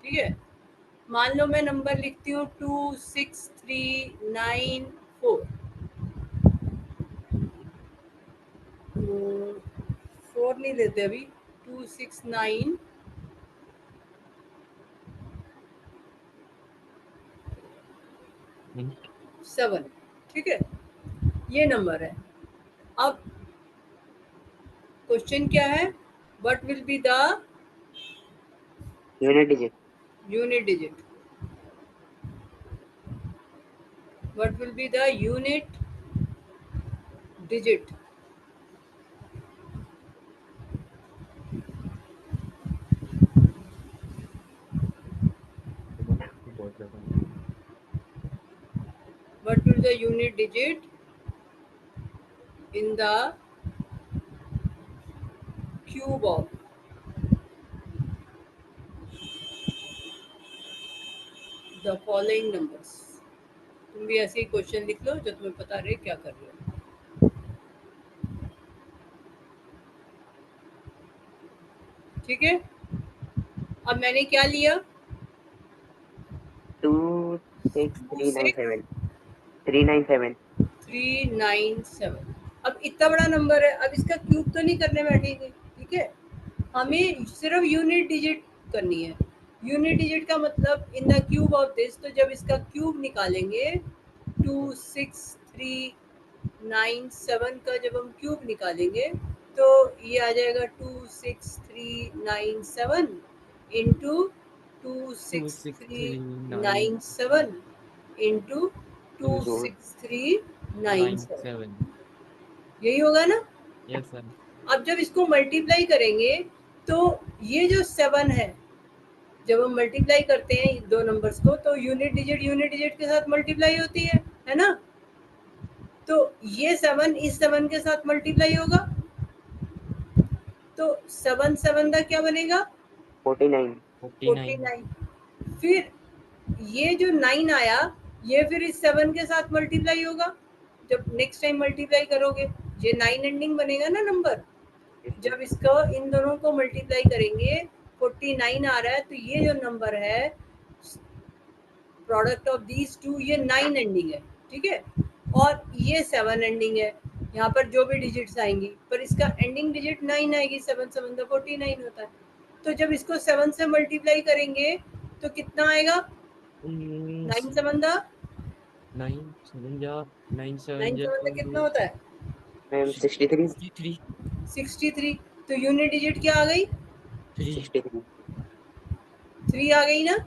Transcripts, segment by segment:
ठीक है, मान लो मैं नंबर लिखती हूँ 26394। 4 नहीं लेते अभी, 269 7। ठीक है, ये नंबर है। अब क्वेश्चन क्या है, what will be the unit digit, unit digit, what will be the unit digit. What will the unit digit in the cube of the following numbers? तुम भी ऐसे ही क्वेश्चन लिख लो जो तुम्हें पता रहे क्या कर रहे हो। ठीक है, अब मैंने क्या लिया, 26397 397। 397। अब इतना बड़ा नंबर है, अब इसका क्यूब तो नहीं करने बैठेंगे। ठीक है, हमें सिर्फ यूनिट डिजिट करनी है। यूनिट डिजिट का मतलब in the cube of this, तो जब इसका क्यूब निकालेंगे 26397 का जब हम क्यूब निकालेंगे तो ये आ जाएगा 26397 इंटू 26397 इंटू 26397, यही होगा ना। Yes sir. अब जब इसको मल्टीप्लाई करेंगे तो ये जो 7 है, जब हम मल्टीप्लाई करते हैं दो नंबर्स को तो यूनिट डिजिट के साथ मल्टीप्लाई होती है ना। तो ये 7 इस 7 के साथ मल्टीप्लाई होगा, तो 7 7 का क्या बनेगा, 49। 49। फिर ये जो 9 आया ये फिर इस 7 के साथ मल्टीप्लाई होगा, जब नेक्स्ट टाइम मल्टीप्लाई करोगे ये 9 एंडिंग बनेगा ना नंबर। जब इसको इन दोनों को मल्टीप्लाई करेंगे 49 आ रहा है, तो ये जो नंबर है प्रोडक्ट ऑफ दीज टू, ये 9 एंडिंग है। ठीक है, और ये 7 एंडिंग है। यहाँ पर जो भी डिजिट्स आएंगी पर इसका एंडिंग डिजिट 9 आएगी, 7 7 का 49 होता है। तो जब इसको 7 से मल्टीप्लाई करेंगे तो कितना आएगा, 9 7 का 9 9 7 का कितना होता है, मैम 63। 63। तो यूनिट डिजिट क्या आ गई, 63। 3 आ गई ना।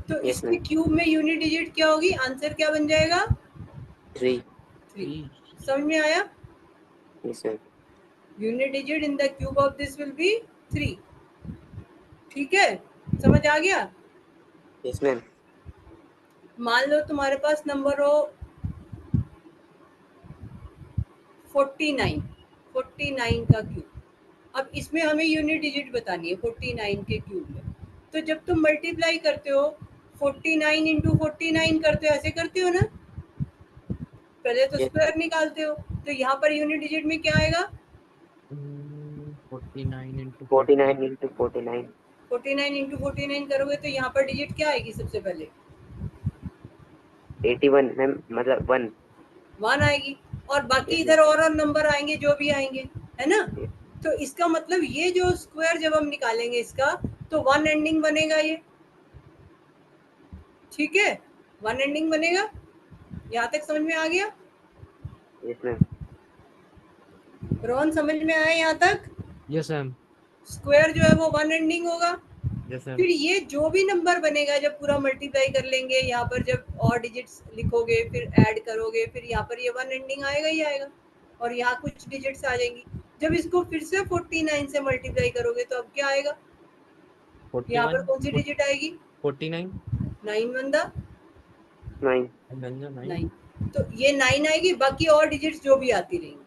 तो Yes, इसके ma'am. क्यूब में यूनिट डिजिट क्या होगी, आंसर क्या बन जाएगा, 3। 3। समझ में आया, Yes, ma'am. Unit digit in the cube of this will be 3। ठीक है, समझ आ गया। Yes, ma'am. मान लो तुम्हारे पास नंबर हो 49 का क्यूब। अब इसमें हमें यूनिट डिजिट बतानी है 49 के क्यूब में। तो जब तुम मल्टीप्लाई करते हो 49 इंटू 49 करते हो, ऐसे करते हो ना, पहले तो Yes. स्क्वायर निकालते हो। तो यहाँ पर यूनिट डिजिट में क्या आएगा, 49 into 49 into 49। 49 इंटू 49 करोगे तो यहाँ पर डिजिट क्या आएगी, सबसे पहले 81 मैम, मतलब 1। 1 आएगी, और बाकी Yes, इधर ma'am. और नंबर आएंगे जो भी आएंगे, है ना। Yes. तो इसका मतलब ये जो स्क्वायर जब हम निकालेंगे इसका, तो 1 एंडिंग बनेगा ये। ठीक है, 1 एंडिंग बनेगा। यहाँ तक समझ में आ गया, Yes, ma'am. रोहन समझ में आया यहाँ तक। Yes ma'am. स्क्वायर जो है वो 1 एंडिंग होगा। Yes ma'am. फिर ये जो भी नंबर बनेगा जब पूरा मल्टीप्लाई कर लेंगे, यहाँ पर जब और डिजिट्स लिखोगे फिर ऐड करोगे, फिर यहाँ पर ये 1 एंडिंग आएगा ही आएगा, और यहाँ कुछ डिजिट्स आ जाएंगी। जब इसको फिर से 49 से मल्टीप्लाई करोगे तो अब क्या आएगा, यहाँ पर कौन सी डिजिट आएगी, 49 9 बंदा 9। 9। तो ये 9 आएगी, बाकी और डिजिट्स जो भी आती रहेंगी।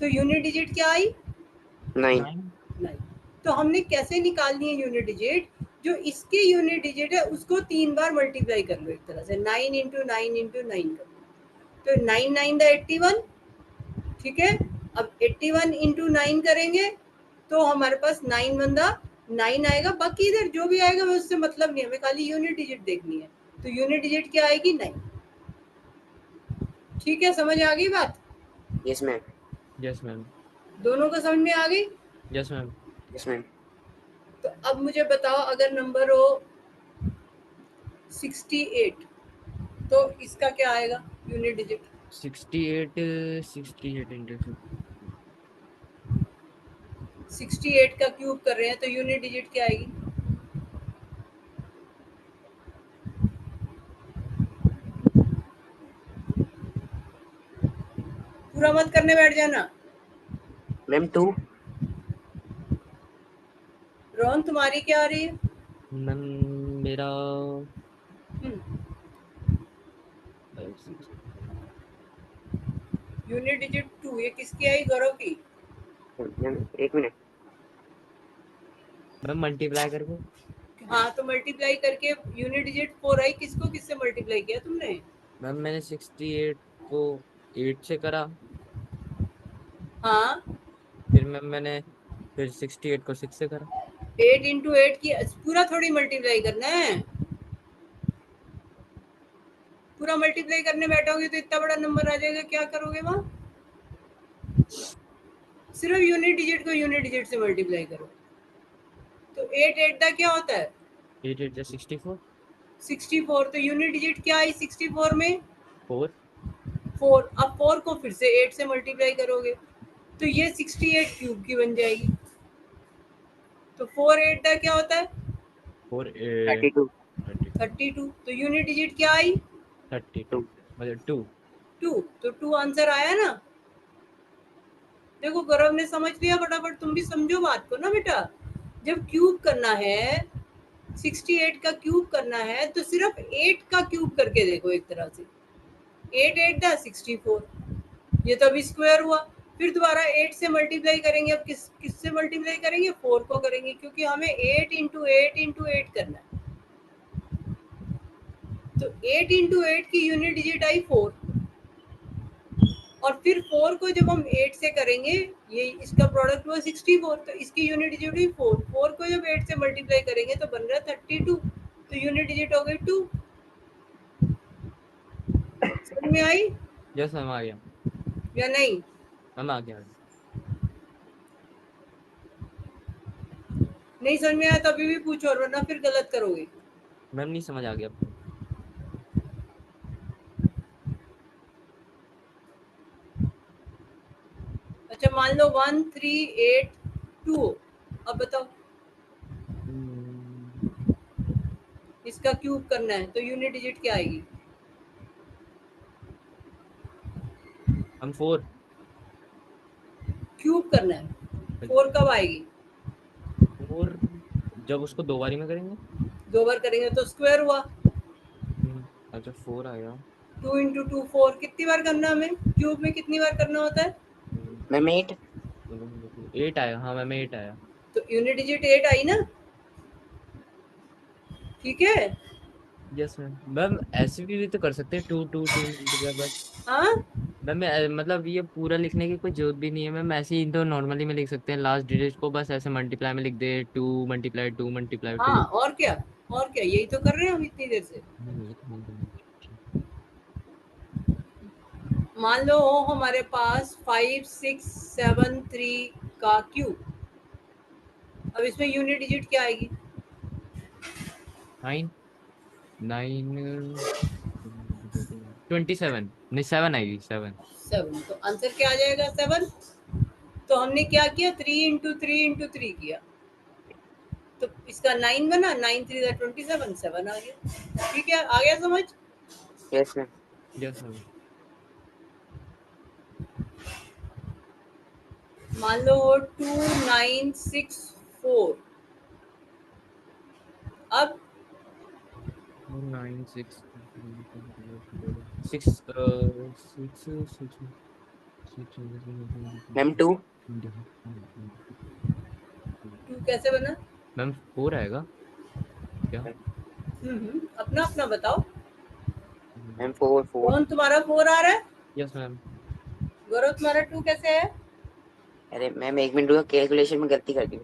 तो यूनिट डिजिट क्या आई, 9। 9। तो हमने कैसे निकालनी है यूनिट डिजिट, जो इसके यूनिट डिजिट है उसको 3 बार मल्टीप्लाई कर लो, एक तरह से 9 इंटू 9 इंटू 9 कर लो। तो 9 9 द 81। ठीक है, अब 81 इंटू 9 करेंगे तो हमारे पास 9 बंदा 9 आएगा, बाकी इधर जो भी आएगा उससे मतलब नहीं, हमें खाली यूनिट डिजिट देखनी है। तो यूनिट डिजिट क्या आएगी? 9। ठीक है, समझ आ गई बात? Yes ma'am. Yes ma'am. दोनों को समझ में आ गई? Yes ma'am. Yes ma'am. तो अब मुझे बताओ, अगर नंबर हो 68 तो इसका क्या आएगा यूनिट डिजिट? 68 इंटू 68 का क्यूब कर रहे हैं तो यूनिट डिजिट क्या आएगी? पूरा मत करने बैठ जाना। मैम 2। रोहन, तुम्हारी क्या आ रही है? मैम मेरा यूनिट डिजिट 2, ये किसकी आई? गौरव की। मैम एक मिनट। मैम मल्टीप्लाई करके। हाँ, तो मल्टीप्लाई करके यूनिट डिजिट 4 आई। किसको किससे मल्टीप्लाई किया तुमने? मैम मैंने 68 को 8 से करा, हाँ, फिर मैम मैंने फिर 68 को 6 से करा। 8 इंटू 8 की पूरा थोड़ी मल्टीप्लाई करना है। पूरा मल्टीप्लाई करने बैठोगे तो इतना बड़ा नंबर आ जाएगा, क्या करोगे वहां? सिर्फ यूनिट डिजिट को यूनिट डिजिट से मल्टीप्लाई करो। तो 8 8 का क्या होता है? 8 8 64 64। तो यूनिट डिजिट क्या आई 64 में? 4। 4। अब 4 को फिर से 8 से मल्टीप्लाई करोगे तो ये 68 क्यूब की बन जाएगी। तो 4 8 का क्या होता है? 4 32। 32। तो यूनिट डिजिट क्या आई? 32 मतलब 2। 2। तो 2 आंसर आया ना। देखो, गौरव ने समझ लिया, फटाफट तुम भी समझो बात को ना बेटा। जब क्यूब करना है, 68 का क्यूब करना है तो सिर्फ 8 का क्यूब करके देखो एक तरह से। 8 8 दा 64, ये तो अभी स्क्वायर हुआ। फिर दोबारा 8 से मल्टीप्लाई करेंगे। अब किससे मल्टीप्लाई करेंगे? 4 को करेंगे, क्योंकि हमें 8 इंटू 8 इंटू 8 करना है। तो 8 इंटू 8 की यूनिट डिजिट आई 4। और फिर 4 को जब हम 8 से करेंगे, ये इसका प्रोडक्ट हुआ 64, तो इसकी यूनिट डिजिट हुई 4। 4 को जब 8 से मल्टीप्लाई करेंगे तो बन रहा है 32। तो यूनिट डिजिट हो गई 2। समझ में आई यस मैम आ गया। या नहीं? मैम आ गया। नहीं समझ में आया तो अभी भी पूछो, और वरना फिर गलत करोगे। मैम नहीं समझ आ गया। अच्छा, मान लो 1382। अब बताओ, इसका क्यूब करना है तो यूनिट डिजिट क्या आएगी? हम 4। क्यूब करना है, 4 कब आएगी? 4 जब उसको 2 बारी में करेंगे। 2 बार करेंगे तो स्क्वायर हुआ। अच्छा 4 आया। 2 इंटू 2 4। कितनी बार करना हमें? क्यूब में कितनी बार करना होता है? मैम 8। 8 आया। हाँ मैम 8 आया। तो यूनिट डिजिट 8 आई ना। ठीक है। Yes ma'am. मैम ऐसे भी तो कर सकते हैं 2 2 2 मल्टीप्लाई बट हाँ, मैम मतलब ये पूरा लिखने की कोई जरूरत भी नहीं है मैम, ऐसे ही तो नॉर्मली में लिख सकते हैं लास्ट डिजिट को, बस ऐसे मल्टीप्लाई में लिख दे 2 मल्टीप्लाई 2 मल्टीप्लाई हाँ, 2। और क्या? और क्या, यही तो कर रहे हैं हम इतनी देर से। मान लो हो हमारे पास 5673 का क्यूब। अब इसमें यूनिट डिजिट क्या आएगी? 9 9 27 नहीं 7 आएगी 7। 7। तो आंसर क्या आ जाएगा? 7। तो हमने क्या किया? 3 इंटू 3 इंटू 3 किया, तो इसका 9 बना। 9 3 27, 7 आ गया। ठीक है, आ गया समझ? Yes ma'am. Yes ma'am. मान लो 2964। अब 9 6 6 मैम 2। 2 कैसे बना? मैम 4 आएगा क्या? अपना अपना बताओ। मैम 4 4। कौन तुम्हारा 4 आ रहा है? Yes ma'am. गौरव, तुम्हारा 2 कैसे है? अरे मैम एक मिनट रुको, कैलकुलेशन में गलती कर दी।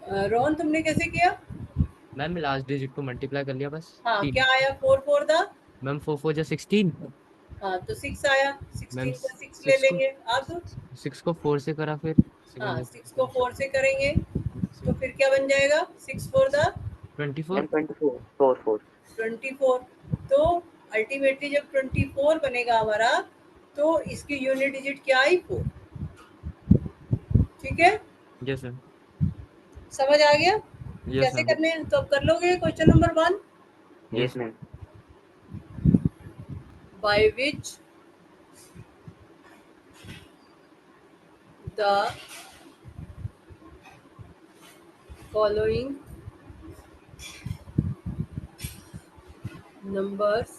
रोहन तुमने कैसे किया? मैम लास्ट डिजिट को मल्टीप्लाई कर लिया बस। हाँ, तीन। क्या आया? 4 4 था। मैम 4 4 जा 16। हाँ, तो 6 आया। मैम 16 का 6 ले 6 को लेंगे अब। 6 को 4 से करा फिर हाँ, 6 को 4 से करेंगे तो फिर क्या बन जाएगा? 6 4 था 24। मैम 24 4 4 24। तो अल्टीमेटली जब 24 बनेगा हमारा तो इसकी यूनिट डिजिट क्या आई? 4। ठीक है, यस मैम। समझ आ गया यस कैसे मैम। करने हैं? तो अब कर लोगे question number 1, yes ma'am bye which the following numbers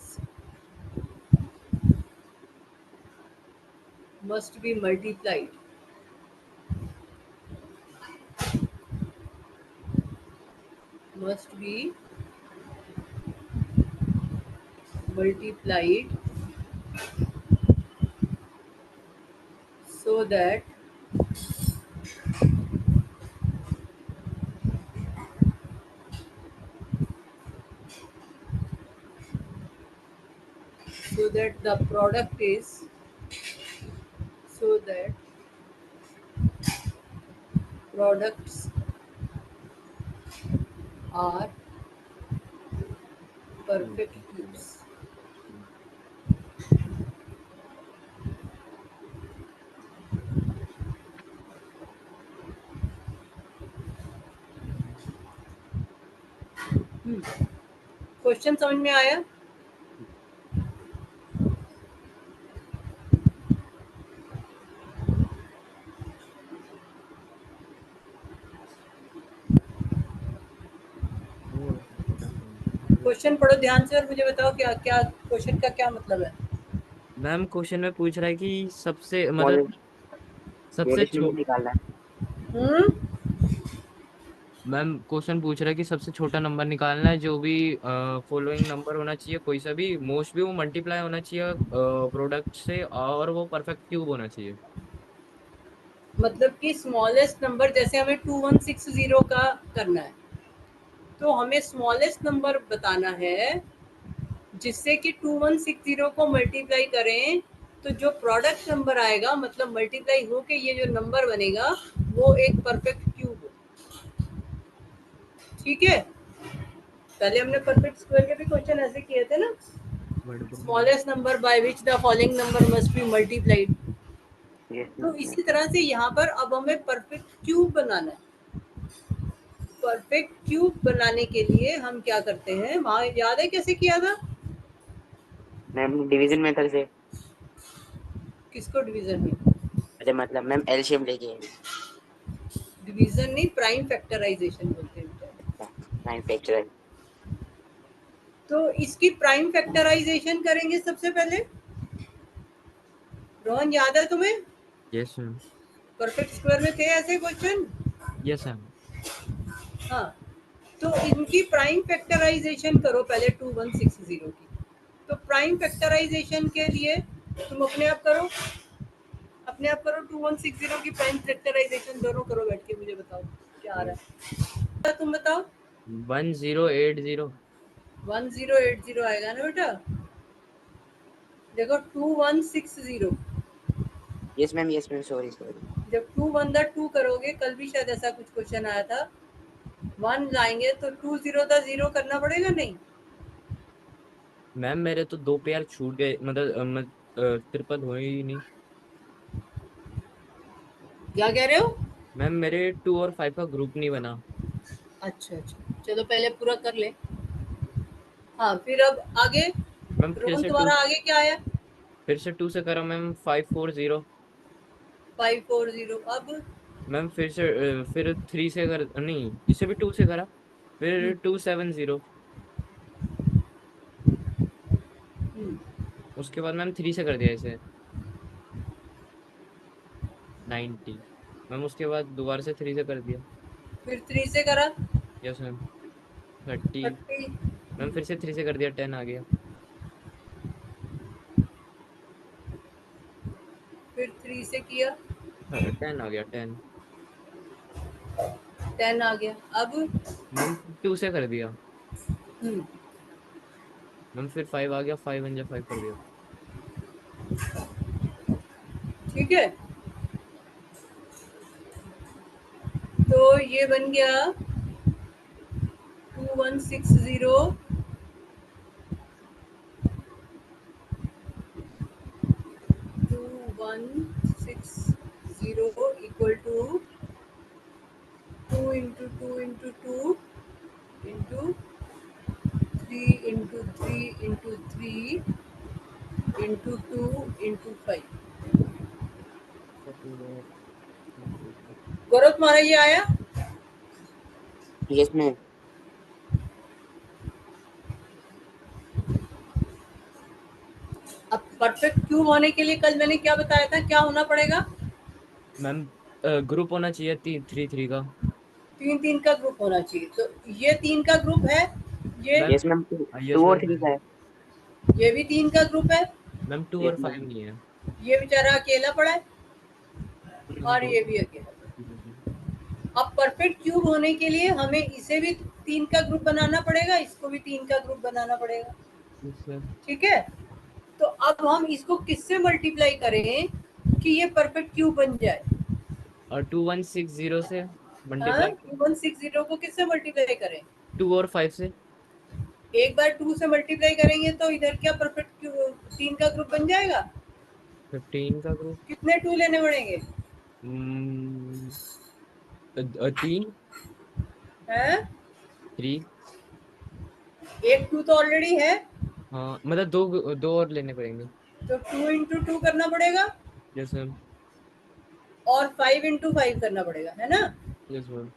must be multiplied must be multiplied so that the product is so that products are perfect cubes. Question समझ में आया? क्वेश्चन पढ़ो ध्यान से और मुझे बताओ क्या क्या क्वेश्चन का क्या मतलब है। मैम क्वेश्चन में पूछ रहा है कि सबसे मतलब स्मॉलेस्ट सबसे स्मॉलेस्ट नंबर निकालना है। हम्म मैम क्वेश्चन पूछ रहा है कि सबसे छोटा नंबर निकालना है जो भी फॉलोइंग नंबर होना चाहिए कोई सा भी मोस्ट भी वो मल्टीप्लाई होना चाहिए प्रोडक्ट से और वो परफेक्ट क्यूब होना चाहिए। मतलब कि स्मॉलेस्ट नंबर जैसे हमें 2160 का करना है तो हमें स्मॉलेस्ट नंबर बताना है जिससे कि 2160 को मल्टीप्लाई करें तो जो प्रोडक्ट नंबर आएगा मतलब मल्टीप्लाई हो के ये जो नंबर बनेगा वो एक परफेक्ट क्यूब हो। ठीक है, पहले हमने परफेक्ट स्क्वायर के भी क्वेश्चन ऐसे किए थे ना। Smallest number by which the following number must be multiplied. Yes तो मैम इसी तरह से यहाँ पर अब हमें परफेक्ट क्यूब बनाना है। परफेक्ट क्यूब बनाने के लिए हम क्या करते हैं, वहां याद है कैसे किया था? मैम डिवीजन मेथड से। किसको डिवीजन में? अच्छा मतलब मैम एलसीएम लेके डिवीजन नहीं, प्राइम फैक्टराइजेशन बोलते हैं। Nine factor. तो इसकी प्राइम फैक्टराइजेशन करेंगे सबसे पहले। रोहन याद है तुम्हें? Yes ma'am. परफेक्ट स्क्वायर में थे ऐसे क्वेश्चन। Yes ma'am. हाँ, तो इनकी प्राइम फैक्टराइजेशन करो पहले 2160 की। तो प्राइम फैक्टराइजेशन के लिए तुम अपने आप करो 2160 की प्राइम फैक्टराइजेशन दोनों करो बैठ के, मुझे बताओ क्या आ रहा है। तुम बताओ। 1080। 1080 आएगा ना बेटा। देखो 2160 यस मैम सॉरी सॉरी। जब 2 1 दा 2 करोगे, कल भी शायद ऐसा कुछ क्वेश्चन आया था, 1 लाएंगे तो 2 0 दा 0 करना पड़ेगा नहीं? मैम मेरे तो दो पेयर छूट गए मतलब ट्रिपल हुए ही नहीं। क्या कह रहे हो? मैम मेरे 2 और 5 का ग्रुप नहीं बना। अच्छा अच्छा, चलो पहले पूरा कर ले। हाँ, फिर अब आगे मैम रोहन तुम्हारा आगे क्या आया? फिर से 2 से करा मैम 540। 540 अब। मैम फिर 3 से कर नहीं इसे भी 2 से करा फिर 270। हम्म, उसके बाद मैम 3 से कर दिया इसे 90। मैम उसके बाद दोबारा से 3 से कर दिया। फिर 3 से करा यस मैम 30। 30। मैम फिर से 3 से कर दिया 10 आ गया। फिर 3 से किया 10 आ गया 10। 10 आ गया। अब मैम 2 से कर दिया हम्म, मैम, फिर 5 आ गया, 5 1 5 कर दिया। ठीक है, तो ये बन गया 2160 2160 equal to 2 into 2 into 2 into 3 into 3 into 3 into 2 into 5। Gaurav तुम्हारा ये आया? Yes ma'am. अब परफेक्ट क्यूब होने के लिए कल मैंने क्या बताया था, क्या होना पड़ेगा? मैम ग्रुप होना चाहिए 3 3 का। 3 3 का ग्रुप होना चाहिए, तो ये 3 का ग्रुप है, ये मैम यस मैम, यस 2 और मैम 3 का है। ये भी 3 का ग्रुप है, मैम 2 यस और 5 मैम। नहीं है। ये बेचारा अकेला पड़ा है मैम और 2। ये भी अकेला। अब परफेक्ट क्यूब होने के लिए हमें इसे भी 3 का ग्रुप बनाना पड़ेगा, इसको भी 3 का ग्रुप बनाना पड़ेगा। ठीक है, तो अब हम इसको किससे मल्टीप्लाई करें कि ये परफेक्ट क्यूब बन जाए? और 2160 से हाँ, मल्टीप्लाई 2160 को किससे मल्टीप्लाई करें? 2 और 5 से। एक बार 2 से मल्टीप्लाई करेंगे तो इधर क्या परफेक्ट क्यूब 3 का ग्रुप बन जाएगा? 15 का ग्रुप। कितने 2 लेने पड़ेंगे? 3 हैं? 3। एक 2 तो ऑलरेडी है, हाँ मतलब दो दो और लेने पड़ेंगे। तो 2 इंटू 2 करना पड़ेगा यस मैम। और 5 इंटू 5 करना पड़ेगा, है ना? Yes ma'am.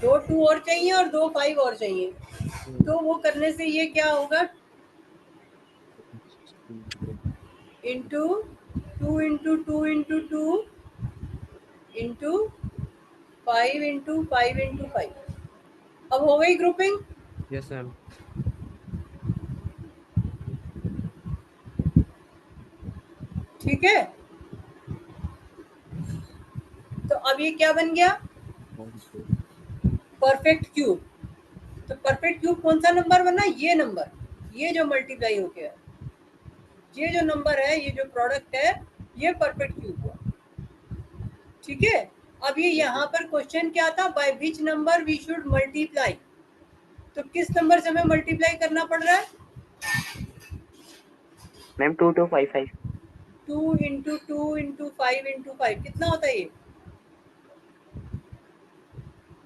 2 2 और चाहिए और 2 5 और चाहिए, तो वो करने से ये क्या होगा? Into 2 into 2 into 2 into 5 into 5 into 5। अब हो गई ग्रुपिंग। Yes ma'am. ठीक है, तो अब ये क्या बन गया? Perfect cube. तो परफेक्ट क्यूब कौन सा नंबर बना? ये नंबर, ये जो मल्टीप्लाई हो गया, ये जो नंबर है, ये जो प्रोडक्ट है, ये परफेक्ट क्यूब हुआ। ठीक है, अब ये यहाँ पर क्वेश्चन क्या था? By which number we should multiply. तो किस नंबर से हमें मल्टीप्लाई करना पड़ रहा है? मैम 2 2 5 5। 2 इंटू 2 इंटू 5 इंटू 5 कितना होता है ये?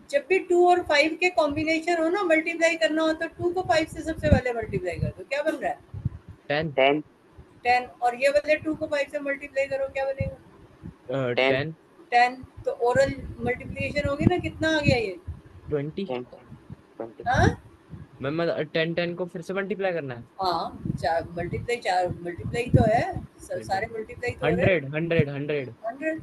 जब भी 2 और 5 के कॉम्बिनेशन हो ना, मल्टीप्लाई करना हो, तो 2 को 5 से सबसे पहले मल्टीप्लाई कर दो, क्या बन रहा है? 10 10 10। और ये वाले 2 को 5 से मल्टीप्लाई करो, क्या बनेगा? 10 10 10। तो ओरल मल्टीप्लिकेशन होगी ना, कितना आ गया ये? 20। 10 20। हाँ मैम 10 10 को फिर से मल्टीप्लाई करना है। हाँ, चार मल्टीप्लाई तो है, सारे मल्टीप्लाई तो हो रहे 100 हैं। 100 100 100।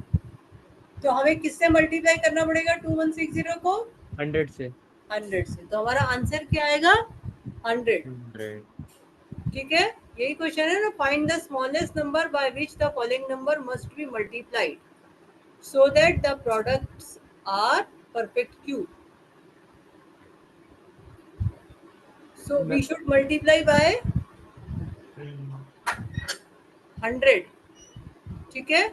तो हमें किससे मल्टीप्लाई करना पड़ेगा 2160 को? 100 से। 100 से। तो हमारा आंसर क्या आएगा? 100। 100। ठीक है, यही क्वेश्चन है ना, find the smallest number by which the following number must be multiplied so that the products are perfect cube. So we should multiply by 100। ठीक है,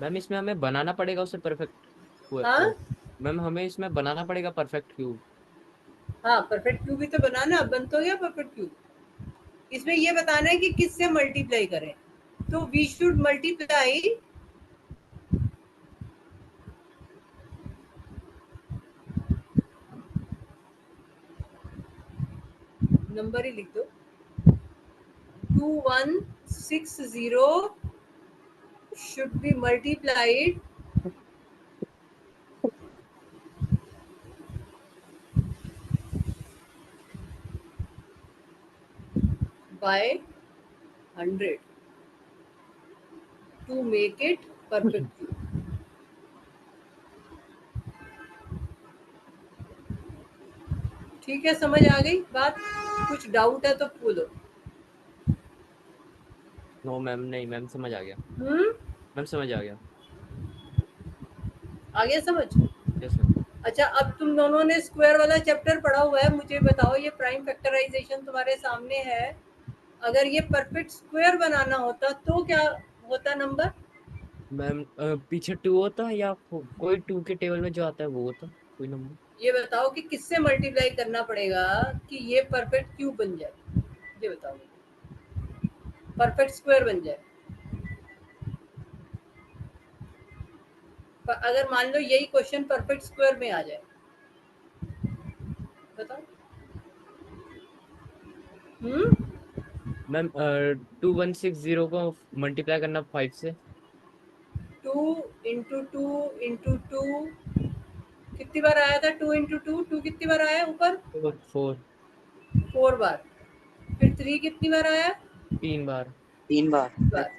मैम इसमें हमें बनाना पड़ेगा उसे परफेक्ट। हाँ मैम हमें इसमें बनाना पड़ेगा परफेक्ट क्यूब। हाँ, परफेक्ट क्यूब भी तो बनाना, बन तो गया परफेक्ट क्यूब। इसमें ये बताना है कि किससे मल्टीप्लाई करें, तो वी शुड मल्टीप्लाई नंबर ही लिख दो, 2160 should be multiplied by 100 to make it perfect cube. ठीक है, समझ आ गई बात? कुछ डाउट है तो बोलो। नो मैम, नहीं मैम समझ आ गया। हम्म, मैम समझ आ गया। आ गया समझ? Yes ma'am. अच्छा, अब तुम दोनों ने स्क्वायर वाला चैप्टर पढ़ा हुआ है, मुझे बताओ ये प्राइम फैक्टराइजेशन तुम्हारे सामने है, अगर ये परफेक्ट स्क्वायर बनाना होता तो क्या होता नंबर? मैम पीछे 2 होता या कोई 2 के टेबल में जो आता है वो होता कोई नंबर? ये बताओ कि किससे मल्टीप्लाई करना पड़ेगा कि ये परफेक्ट क्यूब बन जाए, ये बताओ, परफेक्ट स्क्वायर बन जाए। पर अगर मान लो यही क्वेश्चन परफेक्ट स्क्वायर में आ जाए, बताओ। मैम 2160 को मल्टीप्लाई करना 5 से। 2 × 2 × 2 कितनी बार आया था? 2 × 2 कितनी बार आया ऊपर? 4 4 बार। फिर 3 कितनी बार आया? 3 बार। 3 बार। बार।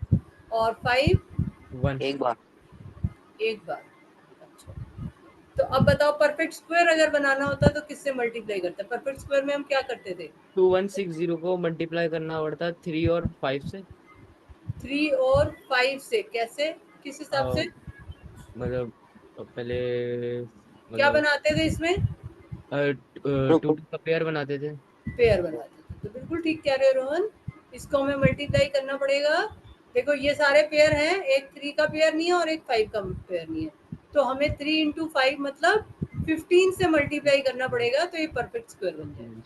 और 5 1 1 बार। 1 बार। अच्छा, तो अब बताओ परफेक्ट स्क्वायर अगर बनाना होता तो किससे मल्टीप्लाई करते? परफेक्ट स्क्वायर में हम क्या करते थे? 2160 को मल्टीप्लाई करना पड़ता 3 और 5 से। 3 और 5 से कैसे, किस हिसाब से? मतलब पहले क्या मतलब बनाते थे इसमें? 2 का पेयर बनाते थे। पेयर बनाते थे, तो बिल्कुल ठीक कह रहे हो रोहन, इसको हमें मल्टीप्लाई करना पड़ेगा। देखो ये सारे पेयर हैं, एक 3 का पेयर नहीं है और एक 5 का पेयर नहीं है, तो हमें 3 × 5 मतलब 15 से मल्टीप्लाई करना पड़ेगा, तो ये परफेक्ट स्क्वायर बन जाएगा।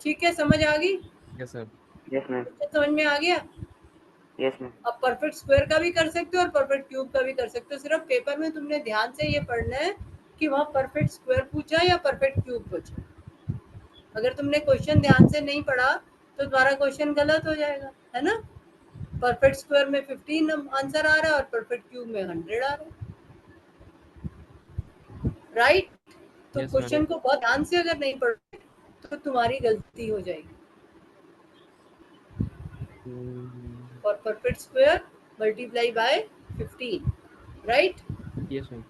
ठीक है, समझ आ गई? Yes sir. Yes ma'am. समझ में आ गया? Yes ma'am. अब परफेक्ट स्क्वायर का भी कर सकते हो और परफेक्ट क्यूब का भी कर सकते हो, सिर्फ पेपर में तुमने ध्यान से ये पढ़ना है कि वहाँ परफेक्ट स्क्वायर पूछा या परफेक्ट क्यूब पूछा। अगर तुमने क्वेश्चन ध्यान से नहीं पढ़ा तो तुम्हारा क्वेश्चन गलत हो जाएगा, है ना? परफेक्ट स्क्वायर में 15 आंसर आ रहा है और परफेक्ट क्यूब में 100 आ रहा है, राइट? तो यस क्वेश्चन मैम। को बहुत ध्यान से अगर नहीं पढ़े तो तुम्हारी गलती हो जाएगी। और perfect square multiply by 15, right? Yes ma'am.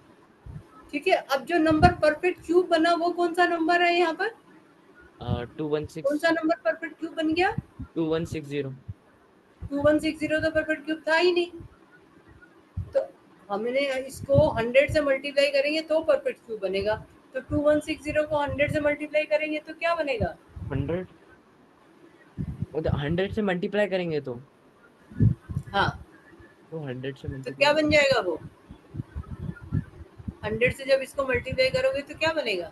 ठीक है, अब जो नंबर परफेक्ट क्यूब बना वो कौन सा नंबर है यहाँ पर? 2160 कौन सा नंबर परफेक्ट क्यूब बन गया? 2160। 2160 तो परफेक्ट क्यूब था ही नहीं, तो हमने इसको 100 से मल्टीप्लाई करेंगे तो परफेक्ट क्यूब बनेगा, तो 2160 को 100 से मल्टीप्लाई करेंगे तो क्या बनेगा? 100 100 से मल्टीप्लाई करेंगे हाँ, तो 100 से तो क्या मल्टीप्लाई बन जाएगा वो? 100 से जब इसको मल्टीप्लाई करोगे तो क्या बनेगा?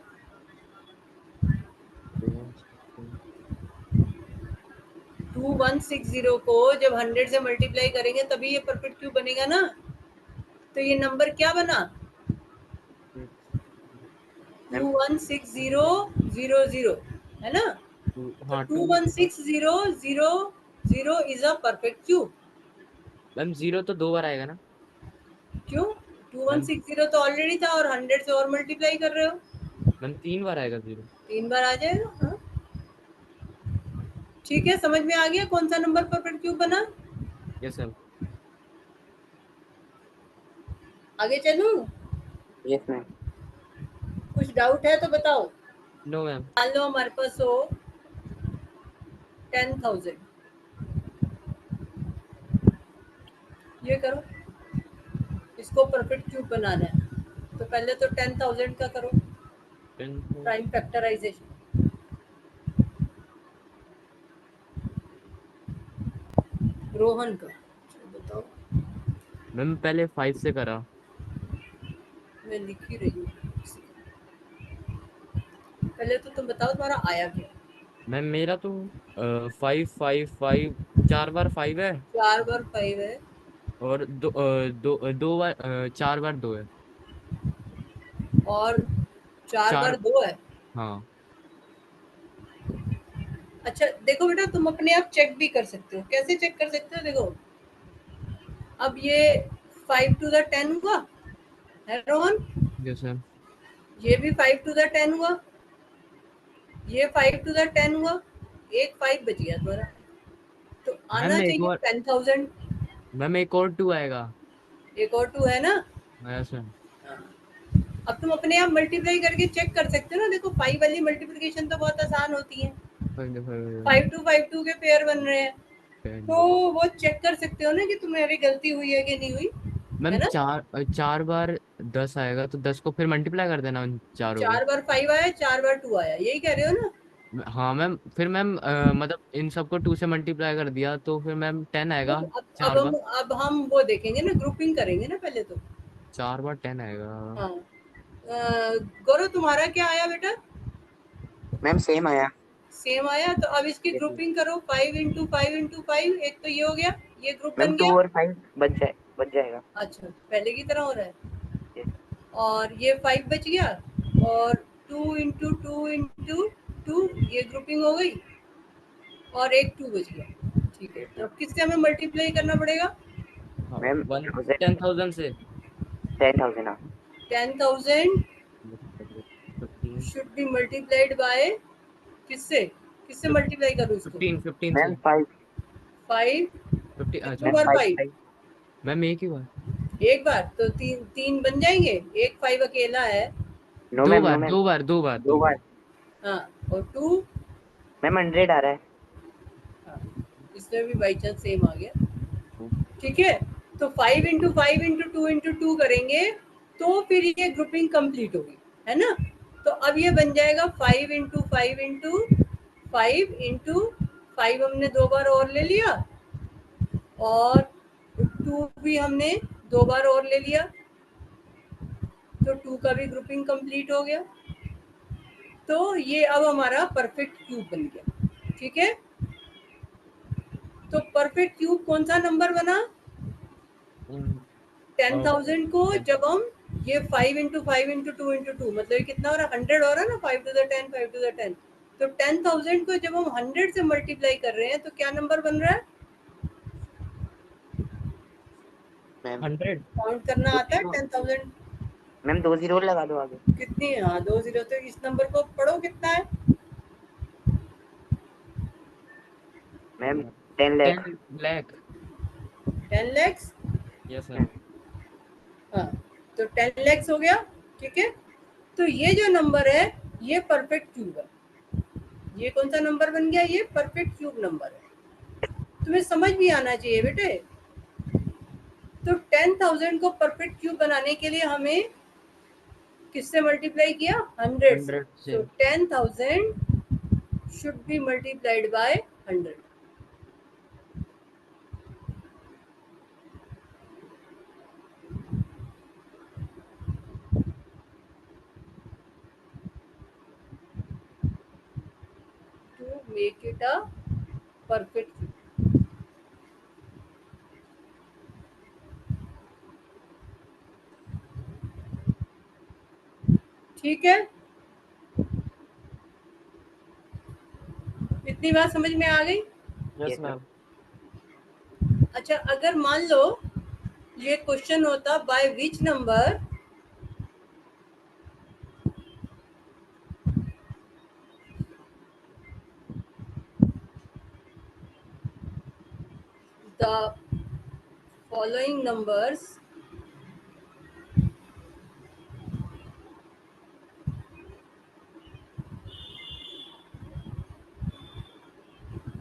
2160 को जब 100 से मल्टीप्लाई करेंगे तभी ये परफेक्ट क्यूब बनेगा ना, तो ये नंबर क्या बना? 216000, है ना? तो हाँ 216000 is a perfect cube. Ma'am 0 तो 2 बार आएगा ना क्यों? मैम? 2160 तो ऑलरेडी था और 100 से और मल्टीप्लाई कर रहे हो, मैम 3 बार आएगा 0। 3 बार आ जाएगा। हाँ, ठीक है, समझ में आ गया कौन सा नंबर परफेक्ट क्यूब बना? Yes ma'am. आगे चलूं? Yes ma'am. कुछ डाउट है तो बताओ। No ma'am. मान लो हमारे पास हो 10,000, ये करो, इसको परफेक्ट क्यूब बनाना है, तो पहले तो 10,000 का करो 10 प्राइम फैक्टराइजेशन। रोहन का बताओ, मैम पहले 5 से करा। मैं लिख ही रही हूँ, पहले तो तुम बताओ तुम्हारा आया क्या? मैम मेरा तो 5 5 5 4 बार 5 है 4 बार 5 है और 2 बार 4 बार 2 है। और 4 बार 4। 2 है। हाँ अच्छा देखो बेटा, तुम अपने आप चेक भी कर सकते हो। कैसे चेक कर सकते हो? देखो, अब ये 5 to the 10 हुआ है रोहन, यस मैम। ये भी 5 to the 10 हुआ, ये 5 to the 10 हुआ, एक 5 बच गया तुम्हारा, तो आना मैम एक चाहिए और 10,000। मैम एक और 2 आएगा। एक और 2 है ना? Yes ma'am. अब तुम अपने आप मल्टीप्लाई करके चेक कर सकते हो ना। देखो 5 वाली मल्टीप्लिकेशन तो बहुत आसान होती है, 5 2 के पेयर बन रहे हैं, तो वो चेक कर सकते हो ना कि तुम्हारी गलती हुई है कि नहीं हुई। मैम है ना? 4 बार 10 आएगा तो 10 को फिर मल्टीप्लाई कर देना उन चारों 4 बार 5 आया, 4 बार 2 आया, यही कह रहे हो ना? को। हाँ मैम, फिर मैम मतलब इन सबको 2 से मल्टीप्लाई कर दिया तो फिर मैम 10 तो आएगा अब 4 बार। अब हम वो देखेंगे ना, ग्रुपिंग करेंगे ना पहले तो। 4 बार 10 आएगा। हाँ, गौरव तुम्हारा क्या आया बेटा? मैम सेम आया। सेम आया, तो अब इसकी Yes, ग्रुपिंग करो, 5 × 5 × 5, एक तो ये हो गया, ये ग्रुप मैम बन 2 गया। और 5 बच जाएगा। अच्छा, पहले की तरह हो रहा है। Yes, और ये 5 बच गया, और 2 × 2 × 2 ये ग्रुपिंग हो गई, और एक 2 बच गया। ठीक है, yes, तो मैम। अब किससे हमें मल्टीप्लाई करना पड़ेगा? हाँ मैम 10,000 से। 10,000 हाँ। 10,000 15 शुड बी मल्टीप्लाइड बाय, किससे किससे मल्टीप्लाई करूँ इसको? 15 मैम से 5। 5, 50। कितनी अच्छा मैम बार 5 5? 5। मैम एक ही बार। एक बार तो तीन तीन बन जाएंगे, एक 5 अकेला है। नो दो मैम, नो बार मैम। दो बार दो बार 2 दो बार। बार। हाँ, और 2। मैम 100 आ रहा है। हाँ, इसमें भी बाई चांस सेम आ गया। ठीक है, तो 5 × 5 × 2 × 2 करेंगे तो फिर ये ग्रुपिंग कंप्लीट होगी, है ना? तो अब ये बन जाएगा 5 × 5 × 5 हमने 2 बार और ले लिया, और 2 भी हमने 2 बार और ले लिया, तो 2 का भी ग्रुपिंग कंप्लीट हो गया। तो ये अब हमारा परफेक्ट क्यूब बन गया। ठीक है, तो परफेक्ट क्यूब कौन सा नंबर बना? हम्म, 10,000 को 10,000। जब हम ये 5 × 5 × 2 × 2 मतलब ये कितना हो रहा है? 100 हो रहा है ना, 5 to the 10 5 to the 10। तो 10,000 को जब हम 100 से मल्टीप्लाई कर रहे हैं तो क्या नंबर बन रहा है? मैम 100। काउंट करना 2 आता है 0। 10,000? मैम 2 0 लगा दो आगे। कितनी है? हाँ, 2 जीरो। तो इस नंबर को पढ़ो, कितना है? Ma'am 10 lakh. 10 lakh. 10 lakhs। Yes ma'am. हाँ, तो 10 lakhs हो गया। ठीक है, तो ये जो नंबर है ये परफेक्ट क्यूब है। ये कौन सा नंबर बन गया? ये परफेक्ट क्यूब नंबर है। तुम्हें समझ भी आना चाहिए बेटे। तो 10,000 को परफेक्ट क्यूब बनाने के लिए हमें किससे मल्टीप्लाई किया? 100 से। 100 से। तो 10,000 should be multiplied by 100। To make it a perfect cube. ठीक है, इतनी बात समझ में आ गई? Yes Yes, ma'am. अच्छा, अगर मान लो ये क्वेश्चन होता by which number the following numbers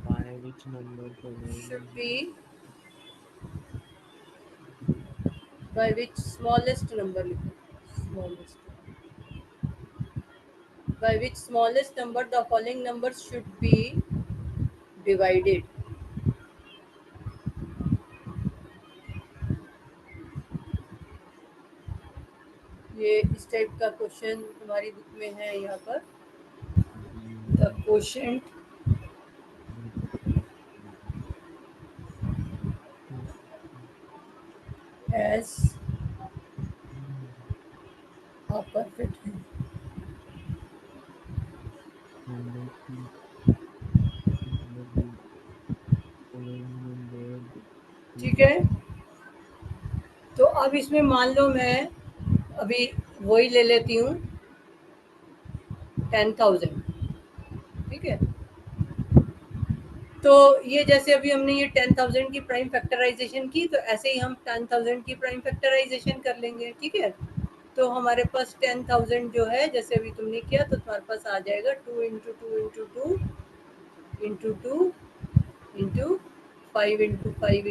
By which number should be by which smallest number लिखो, smallest, by which smallest number the following numbers should be divided। ये इस टाइप का क्वेश्चन तुम्हारी बुक में है यहाँ पर। The quotient as a perfect cube. ठीक है, तो अब इसमें मान लो मैं अभी वही ले लेती हूँ 10,000। ठीक है, तो ये जैसे अभी हमने ये 10,000 की प्राइम फैक्टराइजेशन की, तो ऐसे ही हम 10,000 की प्राइम फैक्टराइजेशन कर लेंगे। ठीक है, तो हमारे पास 10,000 जो है, जैसे अभी तुमने किया, तो तुम्हारे पास आ जाएगा 2 × 2 × 2 × 2 × 5 × 5 ×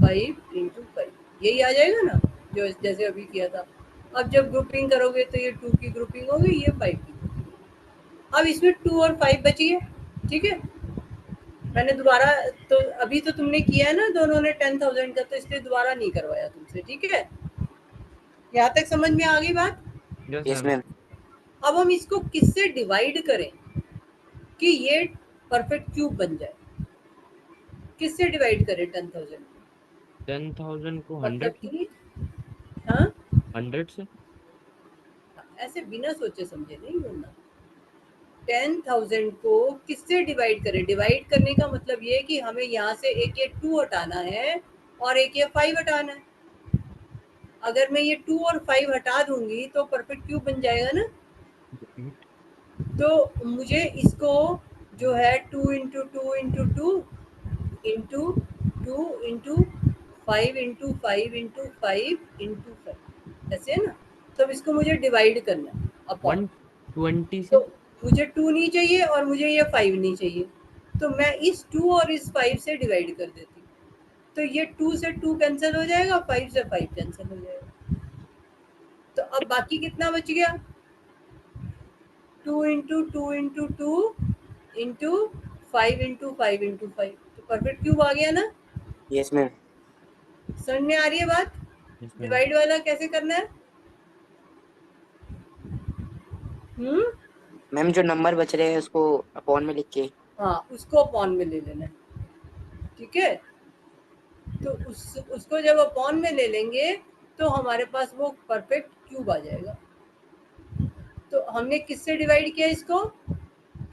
5 × 5। यही आ जाएगा ना, जो जैसे अभी किया था। अब जब ग्रुपिंग करोगे तो ये 2 की ग्रुपिंग होगी, ये 5 की ग्रुपिंग। अब इसमें 2 और 5 बची है, ठीक है। मैंने दोबारा, तो अभी तो तुमने किया है ना दोनों ने 10,000 का, तो इसलिए दोबारा नहीं करवाया तुमसे, ठीक है। यहाँ तक समझ में आ गई बात? Yes yes ma'am. मैम। अब हम इसको किससे डिवाइड करें कि ये परफेक्ट क्यूब बन जाए? किससे डिवाइड करें 10,000? 10,000 को मतलब 100 से, कि, हाँ, 100 से। ऐसे बिना सोचे समझे नहीं बोलना। 10,000 को किससे डिवाइड करें? डिवाइड करने का मतलब ये है कि हमें यहाँ से एक ये 2 हटाना है और एक ये 5 हटाना है। अगर मैं ये 2 और 5 हटा दूंगी तो परफेक्ट क्यूब बन जाएगा ना। तो मुझे इसको जो है 2 into 2 into 2 into 2 into 5 into 5 into 5 into 5, ऐसे है ना। तो अब इसको मुझे डिवाइड करना है अपॉन। 120 तो से। मुझे 2 नहीं चाहिए और मुझे ये 5 नहीं चाहिए, तो मैं इस 2 और इस 5 से डिवाइड कर देती हूँ। तो ये 2 से 2 कैंसिल हो जाएगा, 5 से 5 कैंसिल हो जाएगा। तो अब बाकी कितना बच गया? 2 into 2 into 2 into 5 into 5 into 5। तो परफेक्ट क्यूब आ गया ना। Yes ma'am. समझ में आ रही है बात? Yes ma'am. डिवाइड वाला कैसे करना है? हम्म, मैम जो नंबर बच रहे हैं उसको अपॉन में लिख के। हाँ, उसको अपॉन में ले लेना है, ठीक है। तो उसको जब अपॉन में ले लेंगे तो हमारे पास वो परफेक्ट क्यूब आ जाएगा। तो हमने किससे डिवाइड किया इसको?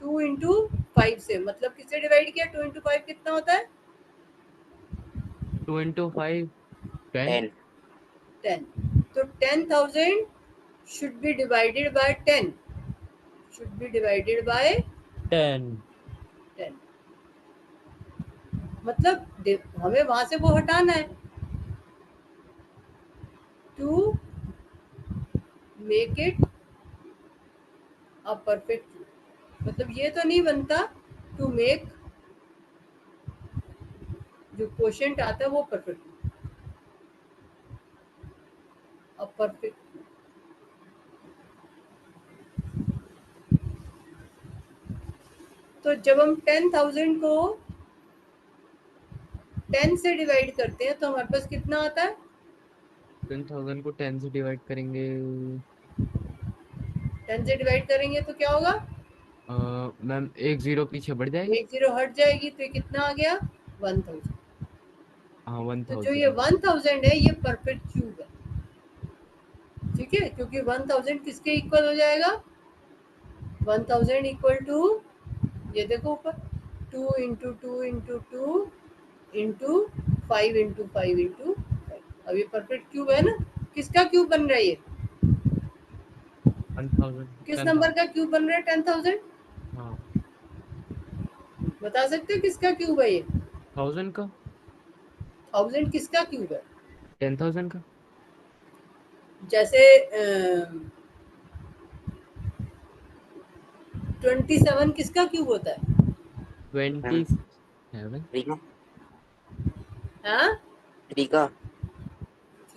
2 इंटू 5 से। मतलब किससे डिवाइड किया? 2 इंटू 5 कितना होता है? 2 into 5 10। 10। 10। तो 10,000 should be divided by 10, should be divided by 10। 10। मतलब हमें वहां से वो हटाना है, to make it a perfect. मतलब ये तो नहीं बनता टू मेक जो क्वोशिएंट आता है वो परफेक्ट, अ परफेक्ट। तो जब हम 10,000 को 10 से डिवाइड करते हैं तो हमारे पास कितना आता है? 10,000 को 10 से डिवाइड करेंगे। 10 से डिवाइड करेंगे तो क्या होगा? मैम एक जीरो पीछे बढ़ जाएगी। एक जीरो हट जाएगी, तो ये कितना आ गया? 1,000। हाँ तो जो ये 1000। 1,000 है ये परफेक्ट क्यूब है, ठीक है। क्योंकि 1,000 किसके इक्वल हो जाएगा? 1,000 इक्वल टू, ये देखो ऊपर, 2 into 2 into 2 into 5 into 5 into 5। अब ये परफेक्ट क्यूब है ना। किसका क्यूब बन रहा है ये? 1000। किस 10,000। नंबर का क्यूब बन रहा है? 10,000। हाँ। बता सकते हो किसका क्यूब है ये? 1000 का। 1,000 किसका क्यूब है? 10,000 का। जैसे 27 किसका क्यूब होता है? 27। 3 का। हाँ, 3 का।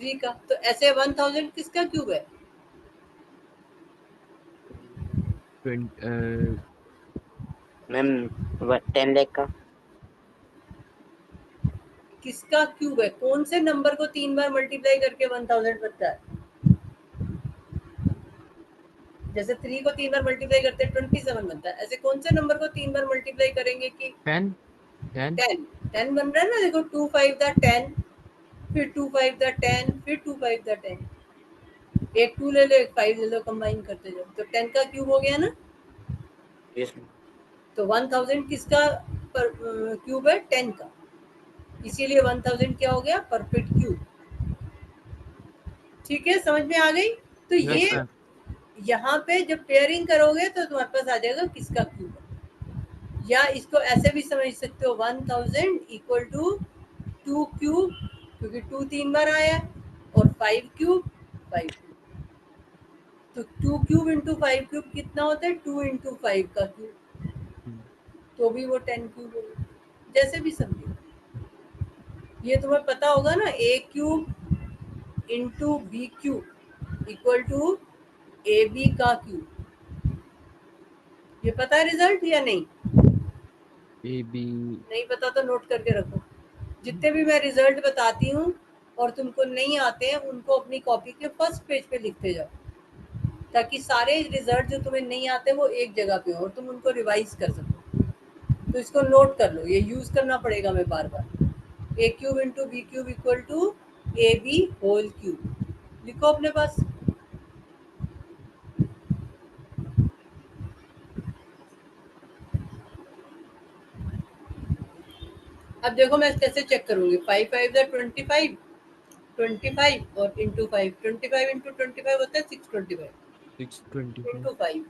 3 का। तो ऐसे 1,000 किसका क्यूब है? मैम 10 लाख का। किसका क्यूब है? कौन से नंबर को 3 बार मल्टीप्लाई करके 1,000 बनता है? जैसे 3 को 3 बार मल्टीप्लाई करते हैं 27 बनता है, ऐसे कौन से नंबर को 3 बार मल्टीप्लाई करेंगे कि 10। 10। 10? 10 बन रहा है ना, देखो 2 5 द 10, फिर 2 5 द 10, फिर 2 5 द 10। एक 2 ले लो, एक 5 ले लो, कंबाइन करते जाओ, तो 10 का क्यूब हो गया ना। यस। तो 1,000 किसका क्यूब है? 10 का। इसीलिए 1,000 क्या हो गया? Perfect cube. ठीक है, समझ में आ गई? तो यस ये मैम। यहाँ पे जब पेयरिंग करोगे तो तुम्हारे पास आ जाएगा किसका क्यूब है। या इसको ऐसे भी समझ सकते हो, 1,000 इक्वल टू 2 क्यूब, क्योंकि 2 3 बार आया है, और 5 क्यूब 5 क्यूब। तो 2 क्यूब इंटू 5 क्यूब कितना होता है? 2 इंटू 5 का क्यूब, तो भी वो 10 क्यूब होगा। जैसे भी समझो, ये तुम्हें पता होगा ना, a cube into b cube equal to a b का क्यूब। ये पता है रिजल्ट या नहीं? A b. नहीं पता तो नोट करके रखो। जितने भी मैं रिजल्ट बताती हूँ और तुमको नहीं आते हैं उनको अपनी कॉपी के फर्स्ट पेज पे लिखते जाओ, ताकि सारे रिजल्ट जो तुम्हें नहीं आते वो एक जगह पे हो और तुम उनको रिवाइज कर सको। तो इसको नोट कर लो, ये यूज करना पड़ेगा मैं बार बार। A cube into b cube equal to a b whole cube लिखो अपने पास। अब देखो मैं कैसे चेक करूंगी। 5 5 25, 25 और इंटू 5, 25 इंटू 25 होता है 625 625 इंटू 5।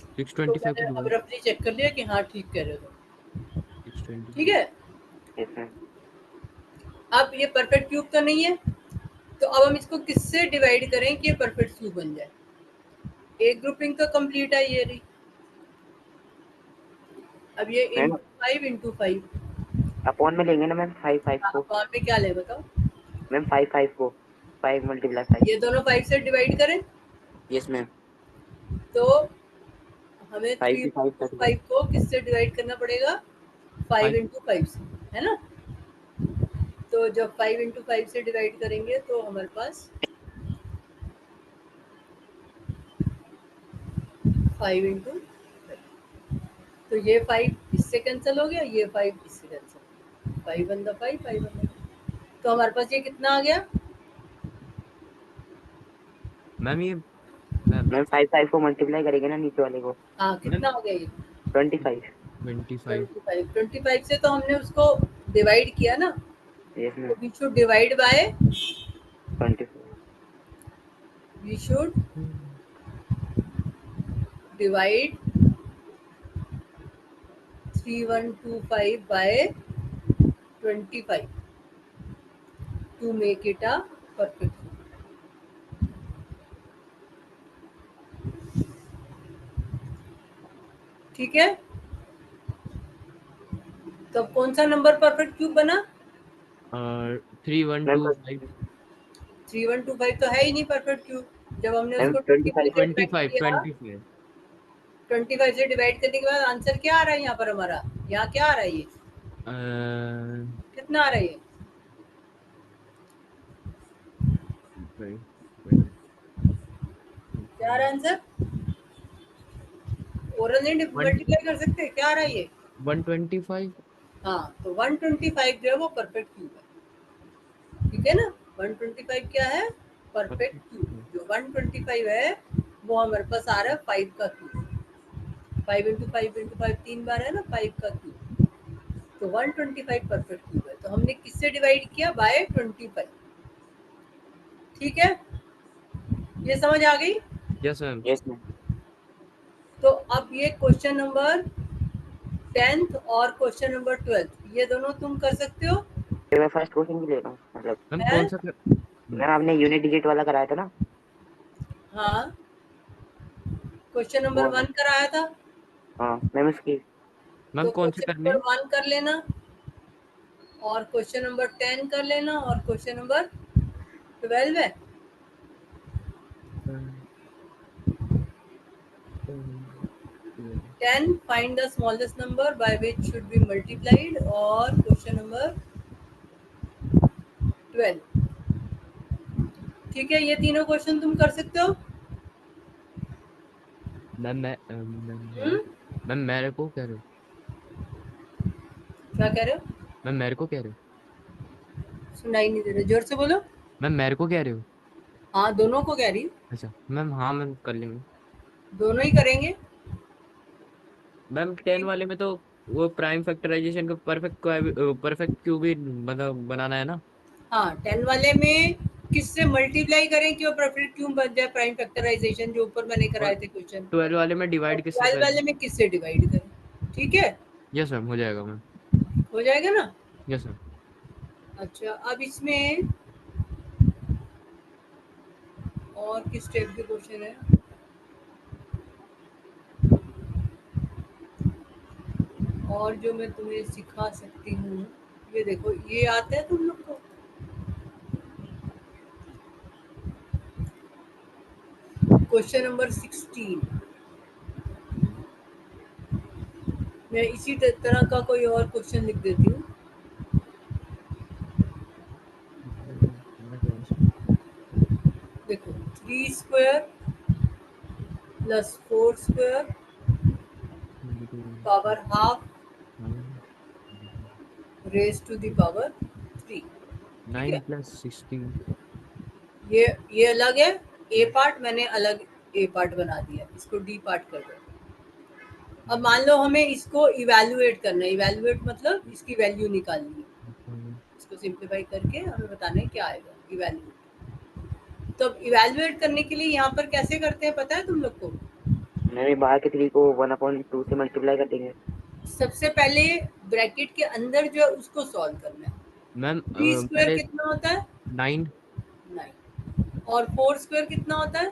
तो 625 मैंने को अब डिवाइड रफली चेक कर लिया कि हाँ ठीक कह रहे हो। ठीक 625। है, यस मैम। अब ये परफेक्ट क्यूब तो नहीं है, तो अब हम इसको किससे डिवाइड करें कि ये परफेक्ट क्यूब बन जाए? एक ग्रुपिंग तो कंप्लीट है ये रही। अब ये मैम इंटू 5 अपॉन में लेंगे ना मैम 5 5 को। अपॉन में क्या ले बताओ? मैम 5 5 को 5 मल्टीप्लाई 5। ये दोनों 5 से डिवाइड करें यस मैम। तो हमें 5 3 से 5 इंटू तक 5 को किससे डिवाइड करना पड़ेगा? 5 5 इंटू 5 से, है ना? तो जब 5 इंटू 5 से डिवाइड करेंगे तो हमारे पास 5 इंटू, तो ये 5 इससे कैंसिल हो गया, ये 5 इससे cancel, 5 one the 5, 5 one the, तो हमारे पास ये कितना आ गया? मैम ये मैम मैम 5 5 को मल्टीप्लाई करेंगे ना नीचे वाले को। हाँ मैम कितना हो गया ये? 25। 25 25 से तो हमने उसको डिवाइड किया ना, यस तो ma'am. We should divide by, 24। We should divide 3125 by 25 to make it a perfect cube. ठीक है, तो अब कौन सा नंबर परफेक्ट क्यूब बना? 3125 3125 तो है ही नहीं परफेक्ट क्यूब। जब हमने मैम उसको 25। 25 से डिवाइड 25 किया, 25 25 से डिवाइड करने के बाद आंसर क्या आ रहा है यहाँ पर हमारा? यहाँ क्या आ रहा है? ये अ, कितना आ रहा है? ये wait, wait, क्या आ रहा है आंसर? ओरल नहीं मल्टीप्लाई कर सकते, क्या आ रहा है ये? 125। हाँ, तो 125 जो है वो परफेक्ट क्यूब है। ठीक है ना, 125 क्या है? Perfect cube. जो 125 है वो हमारे पास आ रहा है 5 का क्यूब। 5 इंटू 5 इंटू 5 3 बार है ना 5 का क्यूब, तो 125 परफेक्ट क्यूब है। तो हमने किससे डिवाइड किया? बाय 25। ठीक है, ये समझ आ गई? Yes ma'am. Yes ma'am. तो अब ये क्वेश्चन नंबर 10th और क्वेश्चन नंबर 12th ये दोनों तुम कर सकते हो। फिर मैं फर्स्ट क्वेश्चन भी ले रहा हूँ मतलब। मैम है? कौन सा मैम आपने यूनिट डिजिट वाला कराया था ना। हाँ, क्वेश्चन नंबर वो 1 कराया था, हाँ मैम उसकी। मैम तो कौन से क्वेश्चन करने नंबर हैं? 1 कर लेना और क्वेश्चन नंबर 10 कर लेना और क्वेश्चन नंबर 12 है। 10 find the smallest number by which should be multiplied और क्वेश्चन नंबर 12। ठीक है, ये तीनों क्वेश्चन तुम कर सकते हो। मैम हम्म, मैम मेरे को कह रहे हो? क्या कह रहे हो? मैम मेरे को कह रहे हो? सुनाई नहीं दे रहा, जोर से बोलो। मैम मेरे को कह रहे हो? हाँ, दोनों को कह रही हूँ, अच्छा मैम, हाँ मैम कर लेंगे। दोनों ही करेंगे। मैम 10 वाले में तो वो प्राइम फैक्टराइजेशन का परफेक्ट क्यूब ही मतलब बनाना है ना। हाँ, 10 वाले में किससे मल्टीप्लाई करें कि वो परफेक्ट क्यूब बन जाए? प्राइम फैक्टराइजेशन जो ऊपर मैंने और कराए थे क्वेश्चन। 12 वाले में और डिवाइड किससे 12 वाले करें? में किससे डिवाइड करें? ठीक है, यस मैम, हो जाएगा मैम। हो जाएगा ना। Yes ma'am. अच्छा, अब इसमें और किस टाइप के क्वेश्चन है? और जो मैं तुम्हें सिखा सकती हूँ, ये देखो, ये आता है तुम लोग को? Question number 16। मैं इसी तरह का कोई और क्वेश्चन लिख देती हूँ। देखो 3 square plus 4 square power half raise to the power 3। 9 + 16। ये अलग है, ए पार्ट मैंने अलग ए पार्ट बना दिया, इसको डी पार्ट कर दो। अब मान लो हमें इसको इवैल्यूएट करना है, इवैल्यूएट मतलब इसकी वैल्यू निकालनी है। इसको सिंप्लीफाई करके हमें बताना है क्या आएगा इवैल्यूएट। तो अब इवैल्यूएट करने के लिए यहाँ पर कैसे करते हैं पता है तुम लोग को? नहीं, बाहर के 3 को 1/2 से मल्टीप्लाई कर देंगे। सबसे पहले ब्रैकेट के अंदर जो है उसको सॉल्व करना है। मैम 3 स्क्वायर पहले कितना होता है? 9 9। और 4 स्क्वायर कितना होता है?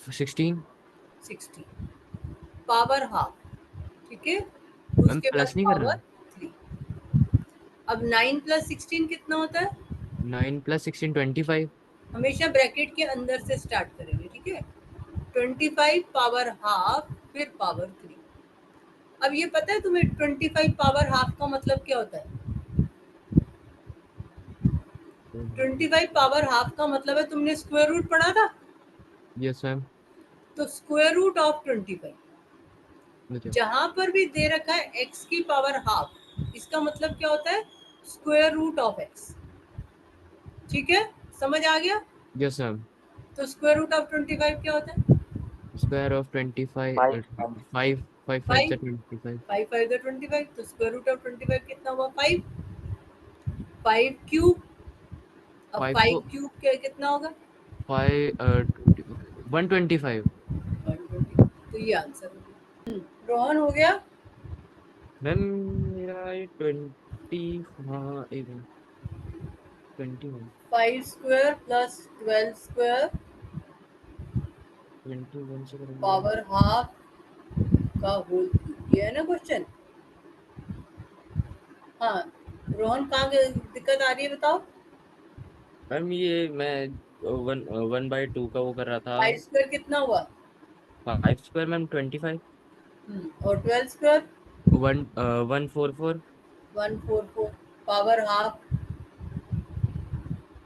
16। 16 पावर हाफ, ठीक है। मैम उसके बाद प्लस नहीं करना पावर है। 3। अब 9 + 16 कितना होता है? 9 + 16 25। हमेशा ब्रैकेट के अंदर से स्टार्ट करेंगे, ठीक है। 25 पावर हाफ फिर पावर 3। अब ये पता है तुम्हें 25 पावर हाफ का मतलब क्या होता है? 25 पावर हाफ का मतलब है, तुमने स्क्वायर रूट पढ़ा था? Yes ma'am. तो स्क्वायर रूट ऑफ 25, मुझे जहां पर भी दे रखा है x की पावर हाफ, इसका मतलब क्या होता है? Square root of x। ठीक है, समझ आ गया? Yes ma'am. तो स्क्वायर रूट ऑफ 25 क्या होता है? Square of 25 5 5 5 5 5। 25। 5 5 25, तो स्क्वायर रूट ऑफ 25 कितना हुआ? 5। 5 क्यूब। अब 5 5 को क्यूब क्या कितना होगा? 5 125। 120। तो ये आंसर हो गया। रोहन हो गया? मैम मेरा ये 20, हाँ एक 21 5 स्क्वायर प्लस 12 स्क्वायर 21 से करेंगे। पावर हाफ का होल क्यूब, ये है ना क्वेश्चन? हाँ रोहन, कहाँ दिक्कत आ रही है बताओ? मैम ये मैं 1/2 का वो कर रहा था। 5 स्क्वायर कितना हुआ? 5 स्क्वायर मैम 25। और 12 स्क्वायर 144। 144 पावर हाफ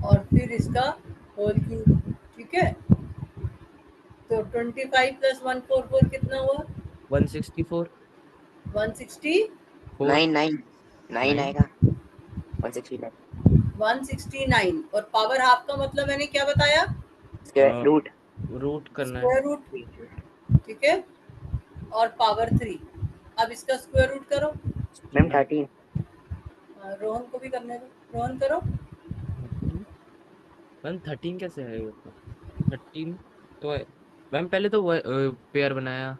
और फिर इसका होल क्यूब, ठीक है। तो 25 प्लस 144 कितना हुआ? 164। 160 4 9 9 9 9। आएगा 169। 169। और पावर हाफ का मतलब मैंने क्या बताया? Square root. रूट करना है। स्क्वायर रूट, ठीक है। और पावर 3। अब इसका स्क्वायर रूट करो। मैम 13। रोहन को भी करने दो, रोहन करो। मैम 13 कैसे है? 13 तो है। मैम पहले तो पेयर बनाया।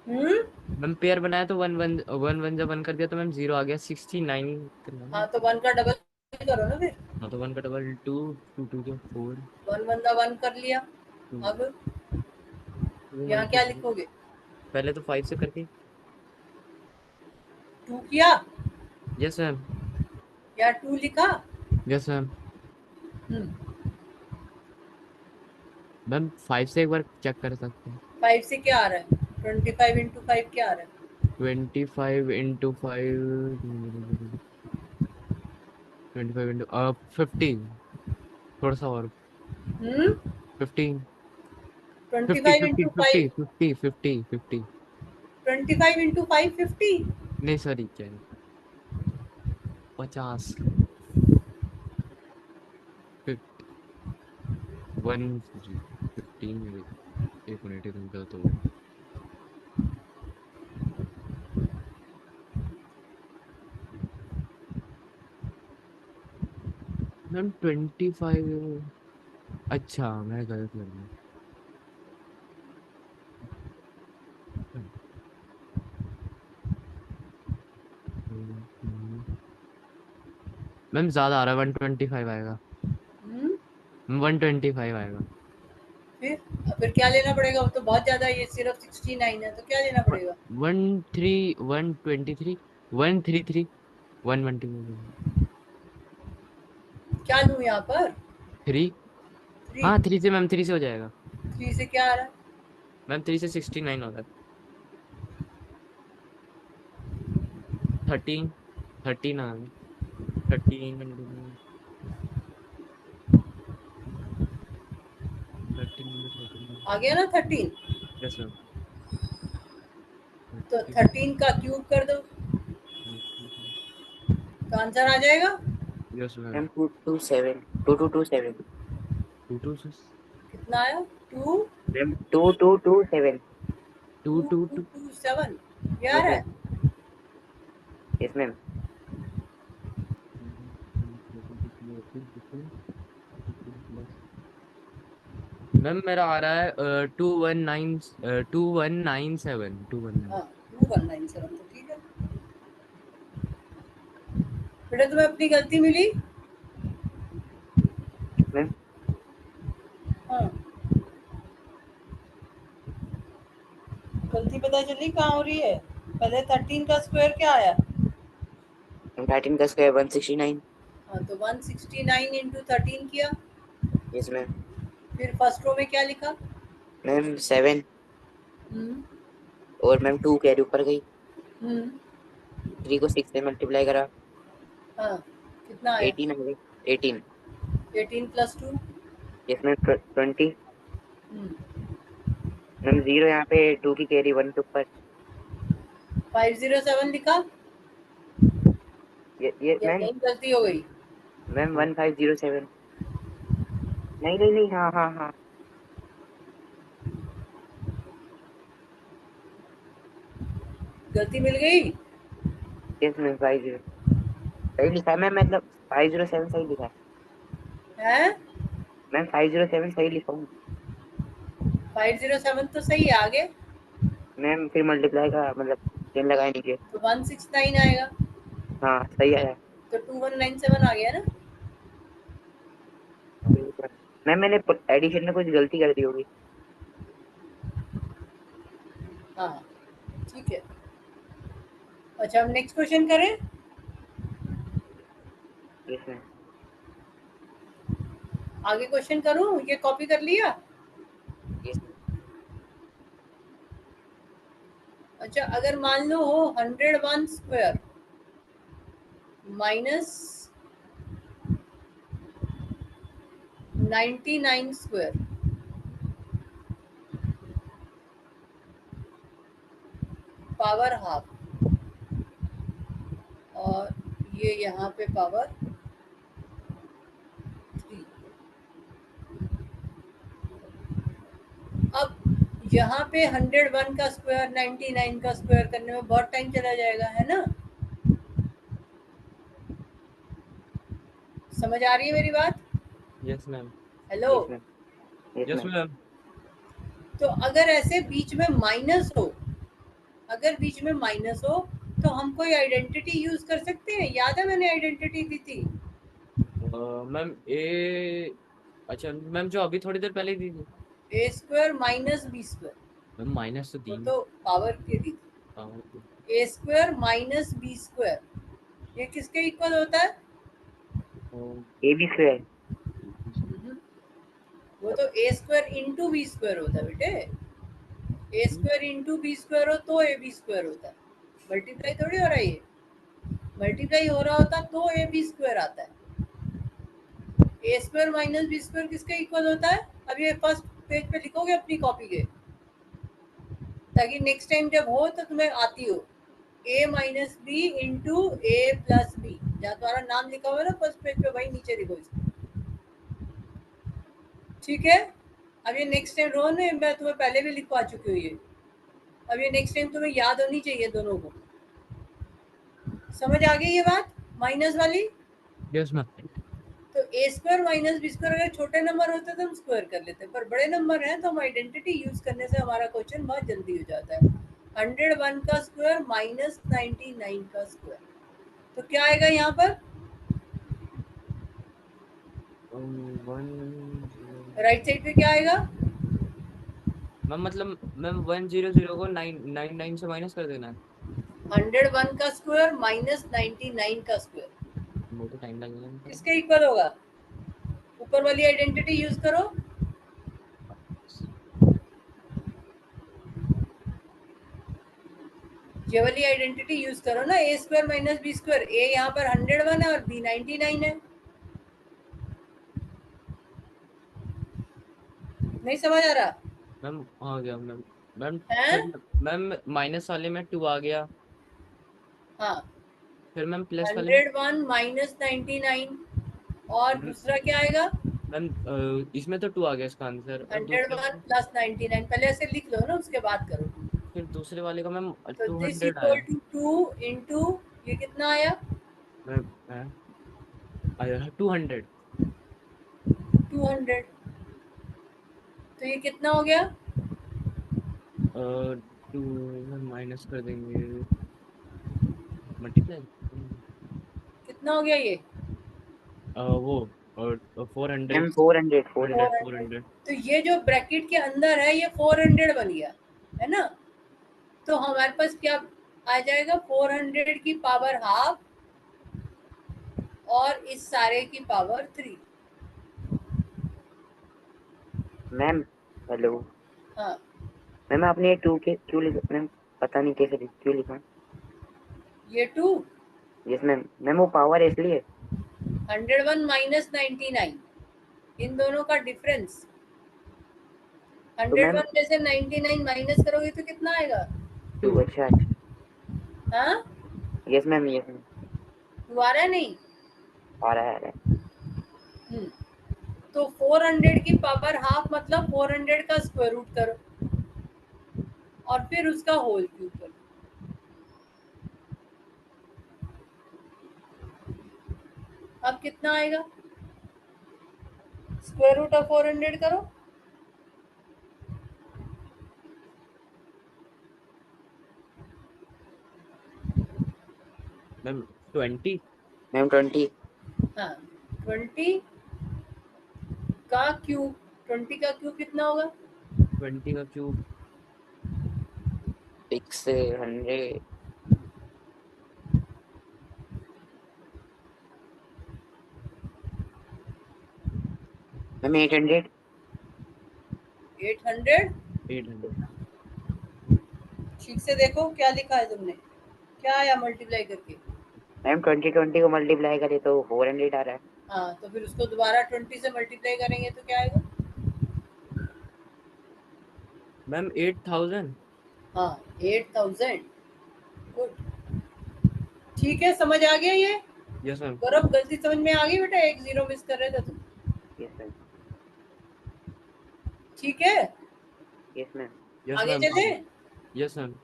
हम्म मैम पेयर बनाया तो 1 1 जब 1 कर दिया तो मैम 0 आ गया। 69 करना है। हाँ तो 1 का डबल करो ना फिर। हाँ तो 1 का डबल 2 2 2 जो 4 1 1 का 1 कर लिया। 2 अब 2 यहाँ क्या मल्टीप्लाई। लिखोगे? पहले तो 5 से करके। 2 किया यस मैम। या 2 लिखा? Yes ma'am. हम्म मैम 5 से एक बार चेक कर सकते हैं। 5 से क्या आ रहा है? 25 इंटू 5 क्या आ रहा है? 25 इंटू 5 25 इंटू 15। थोड़ा सा और। हम्म 15 50 25 50 इंटू 50 5। 50 50 50। 25 इंटू 5 50। नहीं सॉरी क्या है? 50 1 15। एक मिनट इनका तो मैम 25। अच्छा मैं गलत कर गया। मैम ज्यादा आ रहा है 125 आएगा। हम्म 125 आएगा। फिर क्या लेना पड़ेगा? वो तो बहुत ज्यादा है, ये सिर्फ 69 है, तो क्या लेना पड़ेगा? 123 133 120 क्या लूँ यहाँ पर? 3। 3। हाँ 3 से मैम 3 से हो जाएगा। 3 से क्या आ रहा है? मैम 3 से 69 हो रहा है। 13 13 आ रहा है। 13 13 आ गया ना 13? Yes ma'am. तो 13 का क्यूब कर दो तो आंसर आ जाएगा। Yes ma'am. मैम 227 2227 टू कितना आया? 2 मैम 2227 टू 2 टू 2 टू 2 7 क्या यस है? मैम यस मैम मैम मेरा आ रहा है 2197 219। हाँ 2197 तो ठीक है। बेटा तुम्हें अपनी गलती मिली? मैम हाँ गलती पता चली कहाँ हो रही है? पहले 13 का स्क्वायर क्या आया? 13 का स्क्वायर 169 हाँ तो 169 इंटू 13 किया। यस मैम फिर फर्स्ट रो में क्या लिखा? मैम 7 हम्म और मैम 2 कैरी ऊपर गई हम्म 3 को 6 से मल्टीप्लाई करा हाँ कितना आया? 18 आ गई 18 18 प्लस 2 यस मैम 20 हम्म मैम 0 यहाँ पे 2 की कैरी 1 के ऊपर 507 लिखा ये या मैम यही गलती हो गई? मैम 1507 नहीं नहीं नहीं हाँ हाँ हाँ गलती मिल गई? यस मैम 50 सही लिखा है मैम मतलब 507 सही लिखा है है मैम 507 सही लिखा हूँ 507 तो सही है। आगे मैम फिर मल्टीप्लाई का मतलब 10 लगाए नीचे तो 169 आएगा। हाँ सही आया तो 2197 आ गया ना? मैम मैंने एडिशन में कुछ गलती कर दी होगी हाँ ठीक है। अच्छा हम नेक्स्ट क्वेश्चन करें। यस मैम आगे क्वेश्चन करूं? ये कॉपी कर लिया? यस अच्छा अगर मान लो हो 101 square minus 99 square power half और ये यहाँ पे पावर 3। अब यहाँ पे 101 का स्क्वायर 99 का स्क्वायर करने में बहुत टाइम चला जाएगा है ना? समझ आ रही है मेरी बात? Yes ma'am. Hello. Yes ma'am yes yes ma'am ma'am. तो अगर ऐसे बीच में माइनस हो, अगर बीच में माइनस हो तो हम कोई आइडेंटिटी यूज कर सकते हैं? याद है मैंने आइडेंटिटी दी थी। मैम ए अच्छा मैम जो अभी थोड़ी देर पहले दी थी। A square minus b square, ma'am minus तो वो दी। तो पावर के दी थी। हाँ, a square minus b square ये किसके इक्वल होता है? ए बी स्क्वायर वो तो ए स्क्वायर इंटू बी स्क्वायर होता है बेटे। ए स्क्वायर इंटू बी स्क्वायर हो तो ए बी स्क्वायर होता है। मल्टीप्लाई थोड़ी हो रहा है ये। मल्टीप्लाई हो रहा होता तो ए बी स्क्वायर आता है। ए स्क्वायर माइनस बी स्क्वायर किसके इक्वल होता है? अब ये फर्स्ट पेज पे लिखोगे अपनी कॉपी के, ताकि नेक्स्ट टाइम जब हो तो तुम्हें आती हो। ए माइनस बी इंटू ए प्लस बी, जहाँ तुम्हारा नाम लिखा हुआ है ना फर्स्ट पेज पे, वही नीचे लिखो इसको। ठीक है। अब ये नेक्स्ट टाइम रोहन ने, मैं तुम्हें पहले भी लिखवा चुकी हूँ ये। अब ये नेक्स्ट टाइम तुम्हें याद होनी चाहिए दोनों को। समझ आ गई ये बात माइनस वाली? Yes ma'am. तो ए स्क्वायर माइनस बी स्क्वायर अगर छोटे नंबर होते तो हम स्क्वायर कर लेते, पर बड़े नंबर हैं तो हम आइडेंटिटी यूज करने से हमारा क्वेश्चन बहुत जल्दी हो जाता है। 101 का स्क्वायर माइनस 99 का स्क्वायर, तो क्या आएगा यहाँ पर? राइट साइड पे क्या आएगा? मैम मतलब मैम 100 को 999 से माइनस कर देना है। 101 का स्क्वायर माइनस 99 का स्क्वायर वो तो टाइम लगेगा। किसके इक्वल होगा? ऊपर वाली आइडेंटिटी यूज करो। ये वाली आइडेंटिटी यूज करो ना, ए स्क्वायर माइनस बी स्क्वायर। ए यहाँ पर 101 है और बी 99 है। नहीं समझ आ रहा मैम आ गया मैम। मैम है? फिर मैम माइनस वाले में 2 आ गया, हाँ, फिर मैम प्लस वाले में 101 माइनस 99 और दूसरा क्या आएगा? मैम इसमें तो 2 आ गया इसका आंसर, और दूसरे 101 प्लस 99। पहले ऐसे लिख लो ना, उसके बाद करो। फिर दूसरे वाले का मैम तो दिस 200 इक्वल आया। टू 2 इंटू ये कितना आया? मैम आया 200। 200। तो ये कितना हो गया? 2 माइनस कर देंगे, मल्टीप्लाई कितना हो गया ये? वो और 400 मैम 400 400 400। तो ये जो ब्रैकेट के अंदर है ये 400 बन गया, है ना? तो हमारे पास क्या आ जाएगा? 400 की पावर हाफ और इस सारे की पावर 3। मैम हेलो हाँ, मैम, आपने ये 2 के क्यों लिखा मैम? पता नहीं कैसे क्यों लिखा। ये 2 यस मैम। मैम वो पावर है इसलिए। 101 माइनस 99, इन दोनों का डिफरेंस। तो मैम 101 में से 99 माइनस करोगे तो कितना आएगा? 2। अच्छा अच्छा। हाँ, यस मैम यस मैम। दोबारा नहीं। आ रहा है। हम्म, तो 400 की पावर हाफ मतलब 400 का स्क्वायर रूट करो और फिर उसका होल क्यूब करो। अब कितना आएगा? स्क्वायर रूट ऑफ 400 करो। मैम 20। मैम 20। हाँ, 20 का क्यूब। 20 का क्यूब कितना होगा? 20 का क्यूब 600। मैम 800। 800। 800। ठीक से देखो क्या लिखा है तुमने, क्या आया मल्टीप्लाई करके? मैम 20 को मल्टीप्लाई करे तो 400 आ रहा है। हाँ, तो फिर उसको दोबारा 20 से मल्टीप्लाई करेंगे तो क्या आएगा? मैम 8000। हाँ, 8000। गुड, ठीक है, समझ आ गया ये? Yes ma'am. गौरव, गलती समझ में आ गई बेटा? एक जीरो मिस कर रहे थे तुम। यस मैम ठीक है, यस मैम यस आगे मैम। चले। Yes ma'am.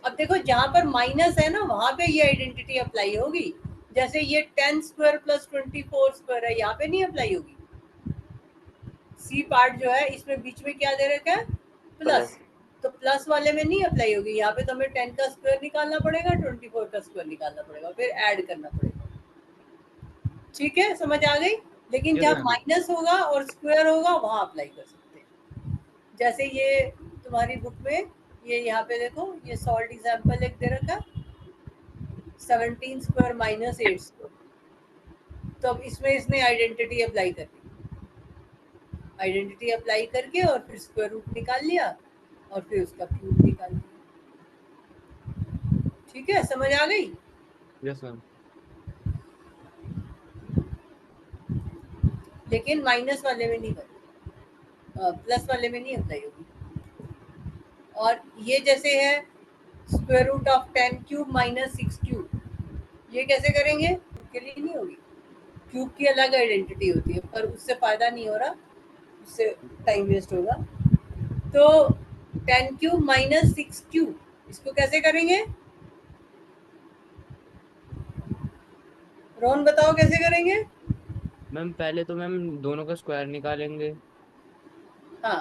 अब देखो, जहां पर माइनस है ना वहां पे ये आइडेंटिटी अप्लाई होगी। जैसे ये 10 स्क्वायर प्लस 24 स्क्वायर है, यहाँ पे नहीं अप्लाई होगी। सी पार्ट जो है इसमें बीच में क्या दे रखा है? प्लस। प्लस। तो प्लस वाले में नहीं अप्लाई होगी। यहाँ पे तो हमें 10 का स्क्वायर निकालना पड़ेगा, 24 का स्क्वायर निकालना पड़ेगा, फिर ऐड करना पड़ेगा। ठीक है, समझ आ गई? लेकिन यस जहाँ मैम। माइनस होगा और स्क्वायर होगा वहां अप्लाई कर सकते हैं। जैसे ये तुम्हारी बुक में ये यहाँ पे देखो, ये सॉल्ट एग्जाम्पल एक दे रखा, 17 स्क्वायर माइनस 8 स्क्वायर। तो अब इसमें इसने आइडेंटिटी अप्लाई कर दी। आइडेंटिटी अप्लाई करके और फिर स्क्वायर रूट निकाल लिया और फिर उसका क्यूब निकाल लिया। ठीक है, समझ आ गई? Yes ma'am. लेकिन माइनस वाले में नहीं करें, प्लस वाले में नहीं अप्लाई होगी। और ये जैसे है square root of 10 cube minus 6 cube, ये कैसे करेंगे? के लिए नहीं होगी। क्यूब की अलग आइडेंटिटी होती है, पर उससे फायदा नहीं हो रहा, उससे टाइम वेस्ट होगा। तो 10 क्यूब माइनस 6 क्यूब, इसको कैसे करेंगे? रोहन बताओ कैसे करेंगे? मैम पहले तो मैम दोनों का स्क्वायर निकालेंगे। हाँ,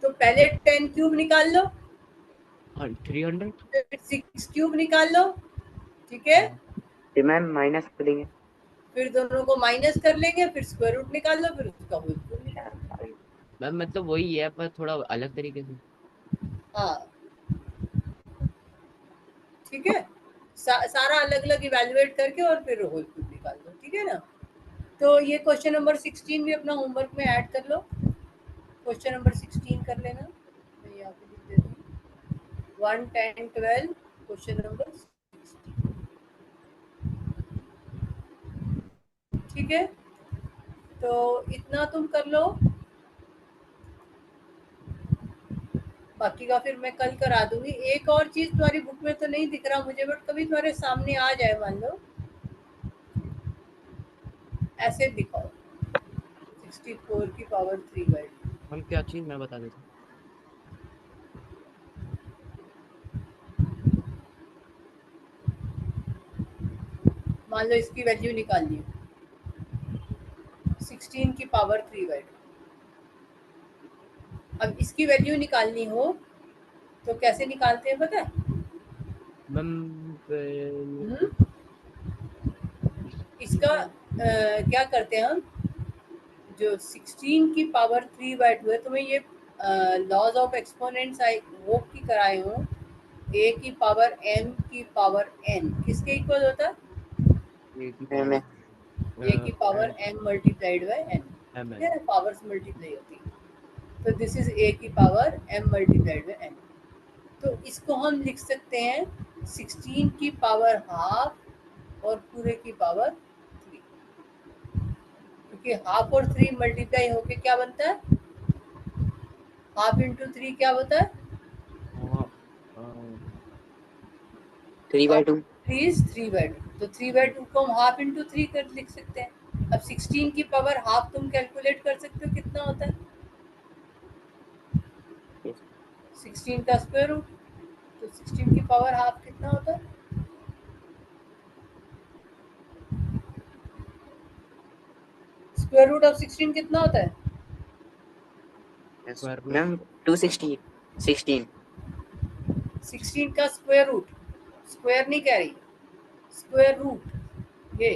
तो पहले 10 क्यूब निकाल लो, हाँ 300। फिर 6 क्यूब निकाल लो। ठीक है, फिर मैम माइनस कर देंगे। फिर दोनों को माइनस कर लेंगे, फिर स्क्वायर रूट निकाल लो, फिर उसका होल क्यूब निकाल लो। मैम मतलब वही है पर थोड़ा अलग तरीके से। हाँ, ठीक है, सारा अलग अलग इवेल्युएट करके और फिर होल क्यूब निकाल लो। ठीक है ना? तो ये क्वेश्चन नंबर 16 भी अपना होमवर्क में ऐड कर लो। क्वेश्चन नंबर 16 कर लेना, मैं यहाँ पे लिख देती हूँ। 1, 10, 12 क्वेश्चन नंबर 60। ठीक है, तो इतना तुम कर लो, बाकी का फिर मैं कल करा दूंगी। एक और चीज तुम्हारी बुक में तो नहीं दिख रहा मुझे, बट कभी तुम्हारे सामने आ जाए, मान लो ऐसे दिखाओ 64 की पावर 3/2। हम क्या चीज मैं बता देता हूँ। मान लो इसकी वैल्यू निकालनी है 16 की पावर 3/2। अब इसकी वैल्यू निकालनी हो तो कैसे निकालते हैं पता है? मैम हम्म? इसका क्या करते हैं हम, जो 16 की पावर 3/2 है, तुम्हें ये laws of exponents I hope की कराए हो, a की पावर m की पावर n किसके इक्वल होता है? ए की मैं a की power m multiplied by n। M ठीक है, पावर्स मल्टीप्लाई होती है, तो दिस इज a की power m multiplied by n। तो इसको हम लिख सकते हैं 16 की पावर हाफ और पूरे की पावर 3, क्योंकि हाफ और 3 मल्टीप्लाई होके क्या बनता है, हाफ इंटू 3 क्या होता है? 3/2। 3/2, तो 3/2 को हम हाफ इंटू 3 कर लिख सकते हैं। अब 16 की पावर हाफ तुम कैलकुलेट कर सकते हो कितना होता है, 16 का स्क्वायर रूट, तो 16 की पावर हाफ कितना होता है? स्क्वायर रूट ऑफ 16 कितना होता है? मैम 260 16 16 का स्क्वायर रूट, स्क्वायर नहीं कह रही, स्क्वायर रूट ये,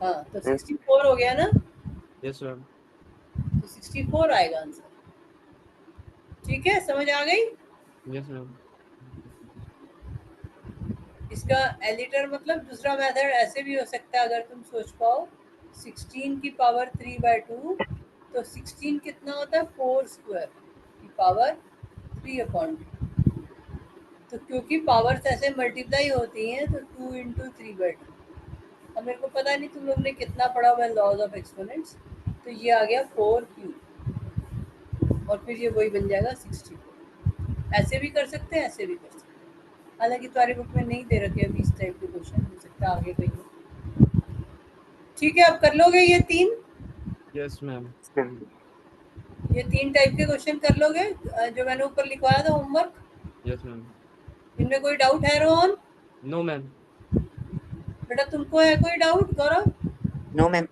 हाँ, तो 64 हो गया ना, यस मैम। तो 64 आएगा आंसर। ठीक है, समझ आ गई? Yes ma'am. इसका एडिटर मतलब दूसरा मेथड ऐसे भी हो सकता है, अगर तुम सोच पाओ 16 की पावर 3/2, तो 16 कितना होता है, 4 स्क्वायर की पावर 3/2। तो क्योंकि पावर्स ऐसे मल्टीप्लाई होती हैं, तो 2 इंटू 3/2। अब मेरे को पता नहीं तुम लोग ने कितना पढ़ा हुआ है लॉज ऑफ एक्सपोनेंट्स, तो ये आ गया 4 क्यूब, और फिर ये वही बन जाएगा 64। ऐसे भी कर सकते हैं, ऐसे भी कर सकते हैं, हालांकि तुम्हारी बुक में नहीं दे रखे अभी इस टाइप के क्वेश्चन, हो सकता है आगे कहीं हो। ठीक है, अब कर लोगे ये 3, यस मैम। ये 3 टाइप के क्वेश्चन कर लोगे जो मैंने ऊपर लिखवाया था होमवर्क। Yes ma'am. इनमें कोई डाउट है रोहन? No ma'am. बेटा तुमको है कोई डाउट गौरव? No ma'am.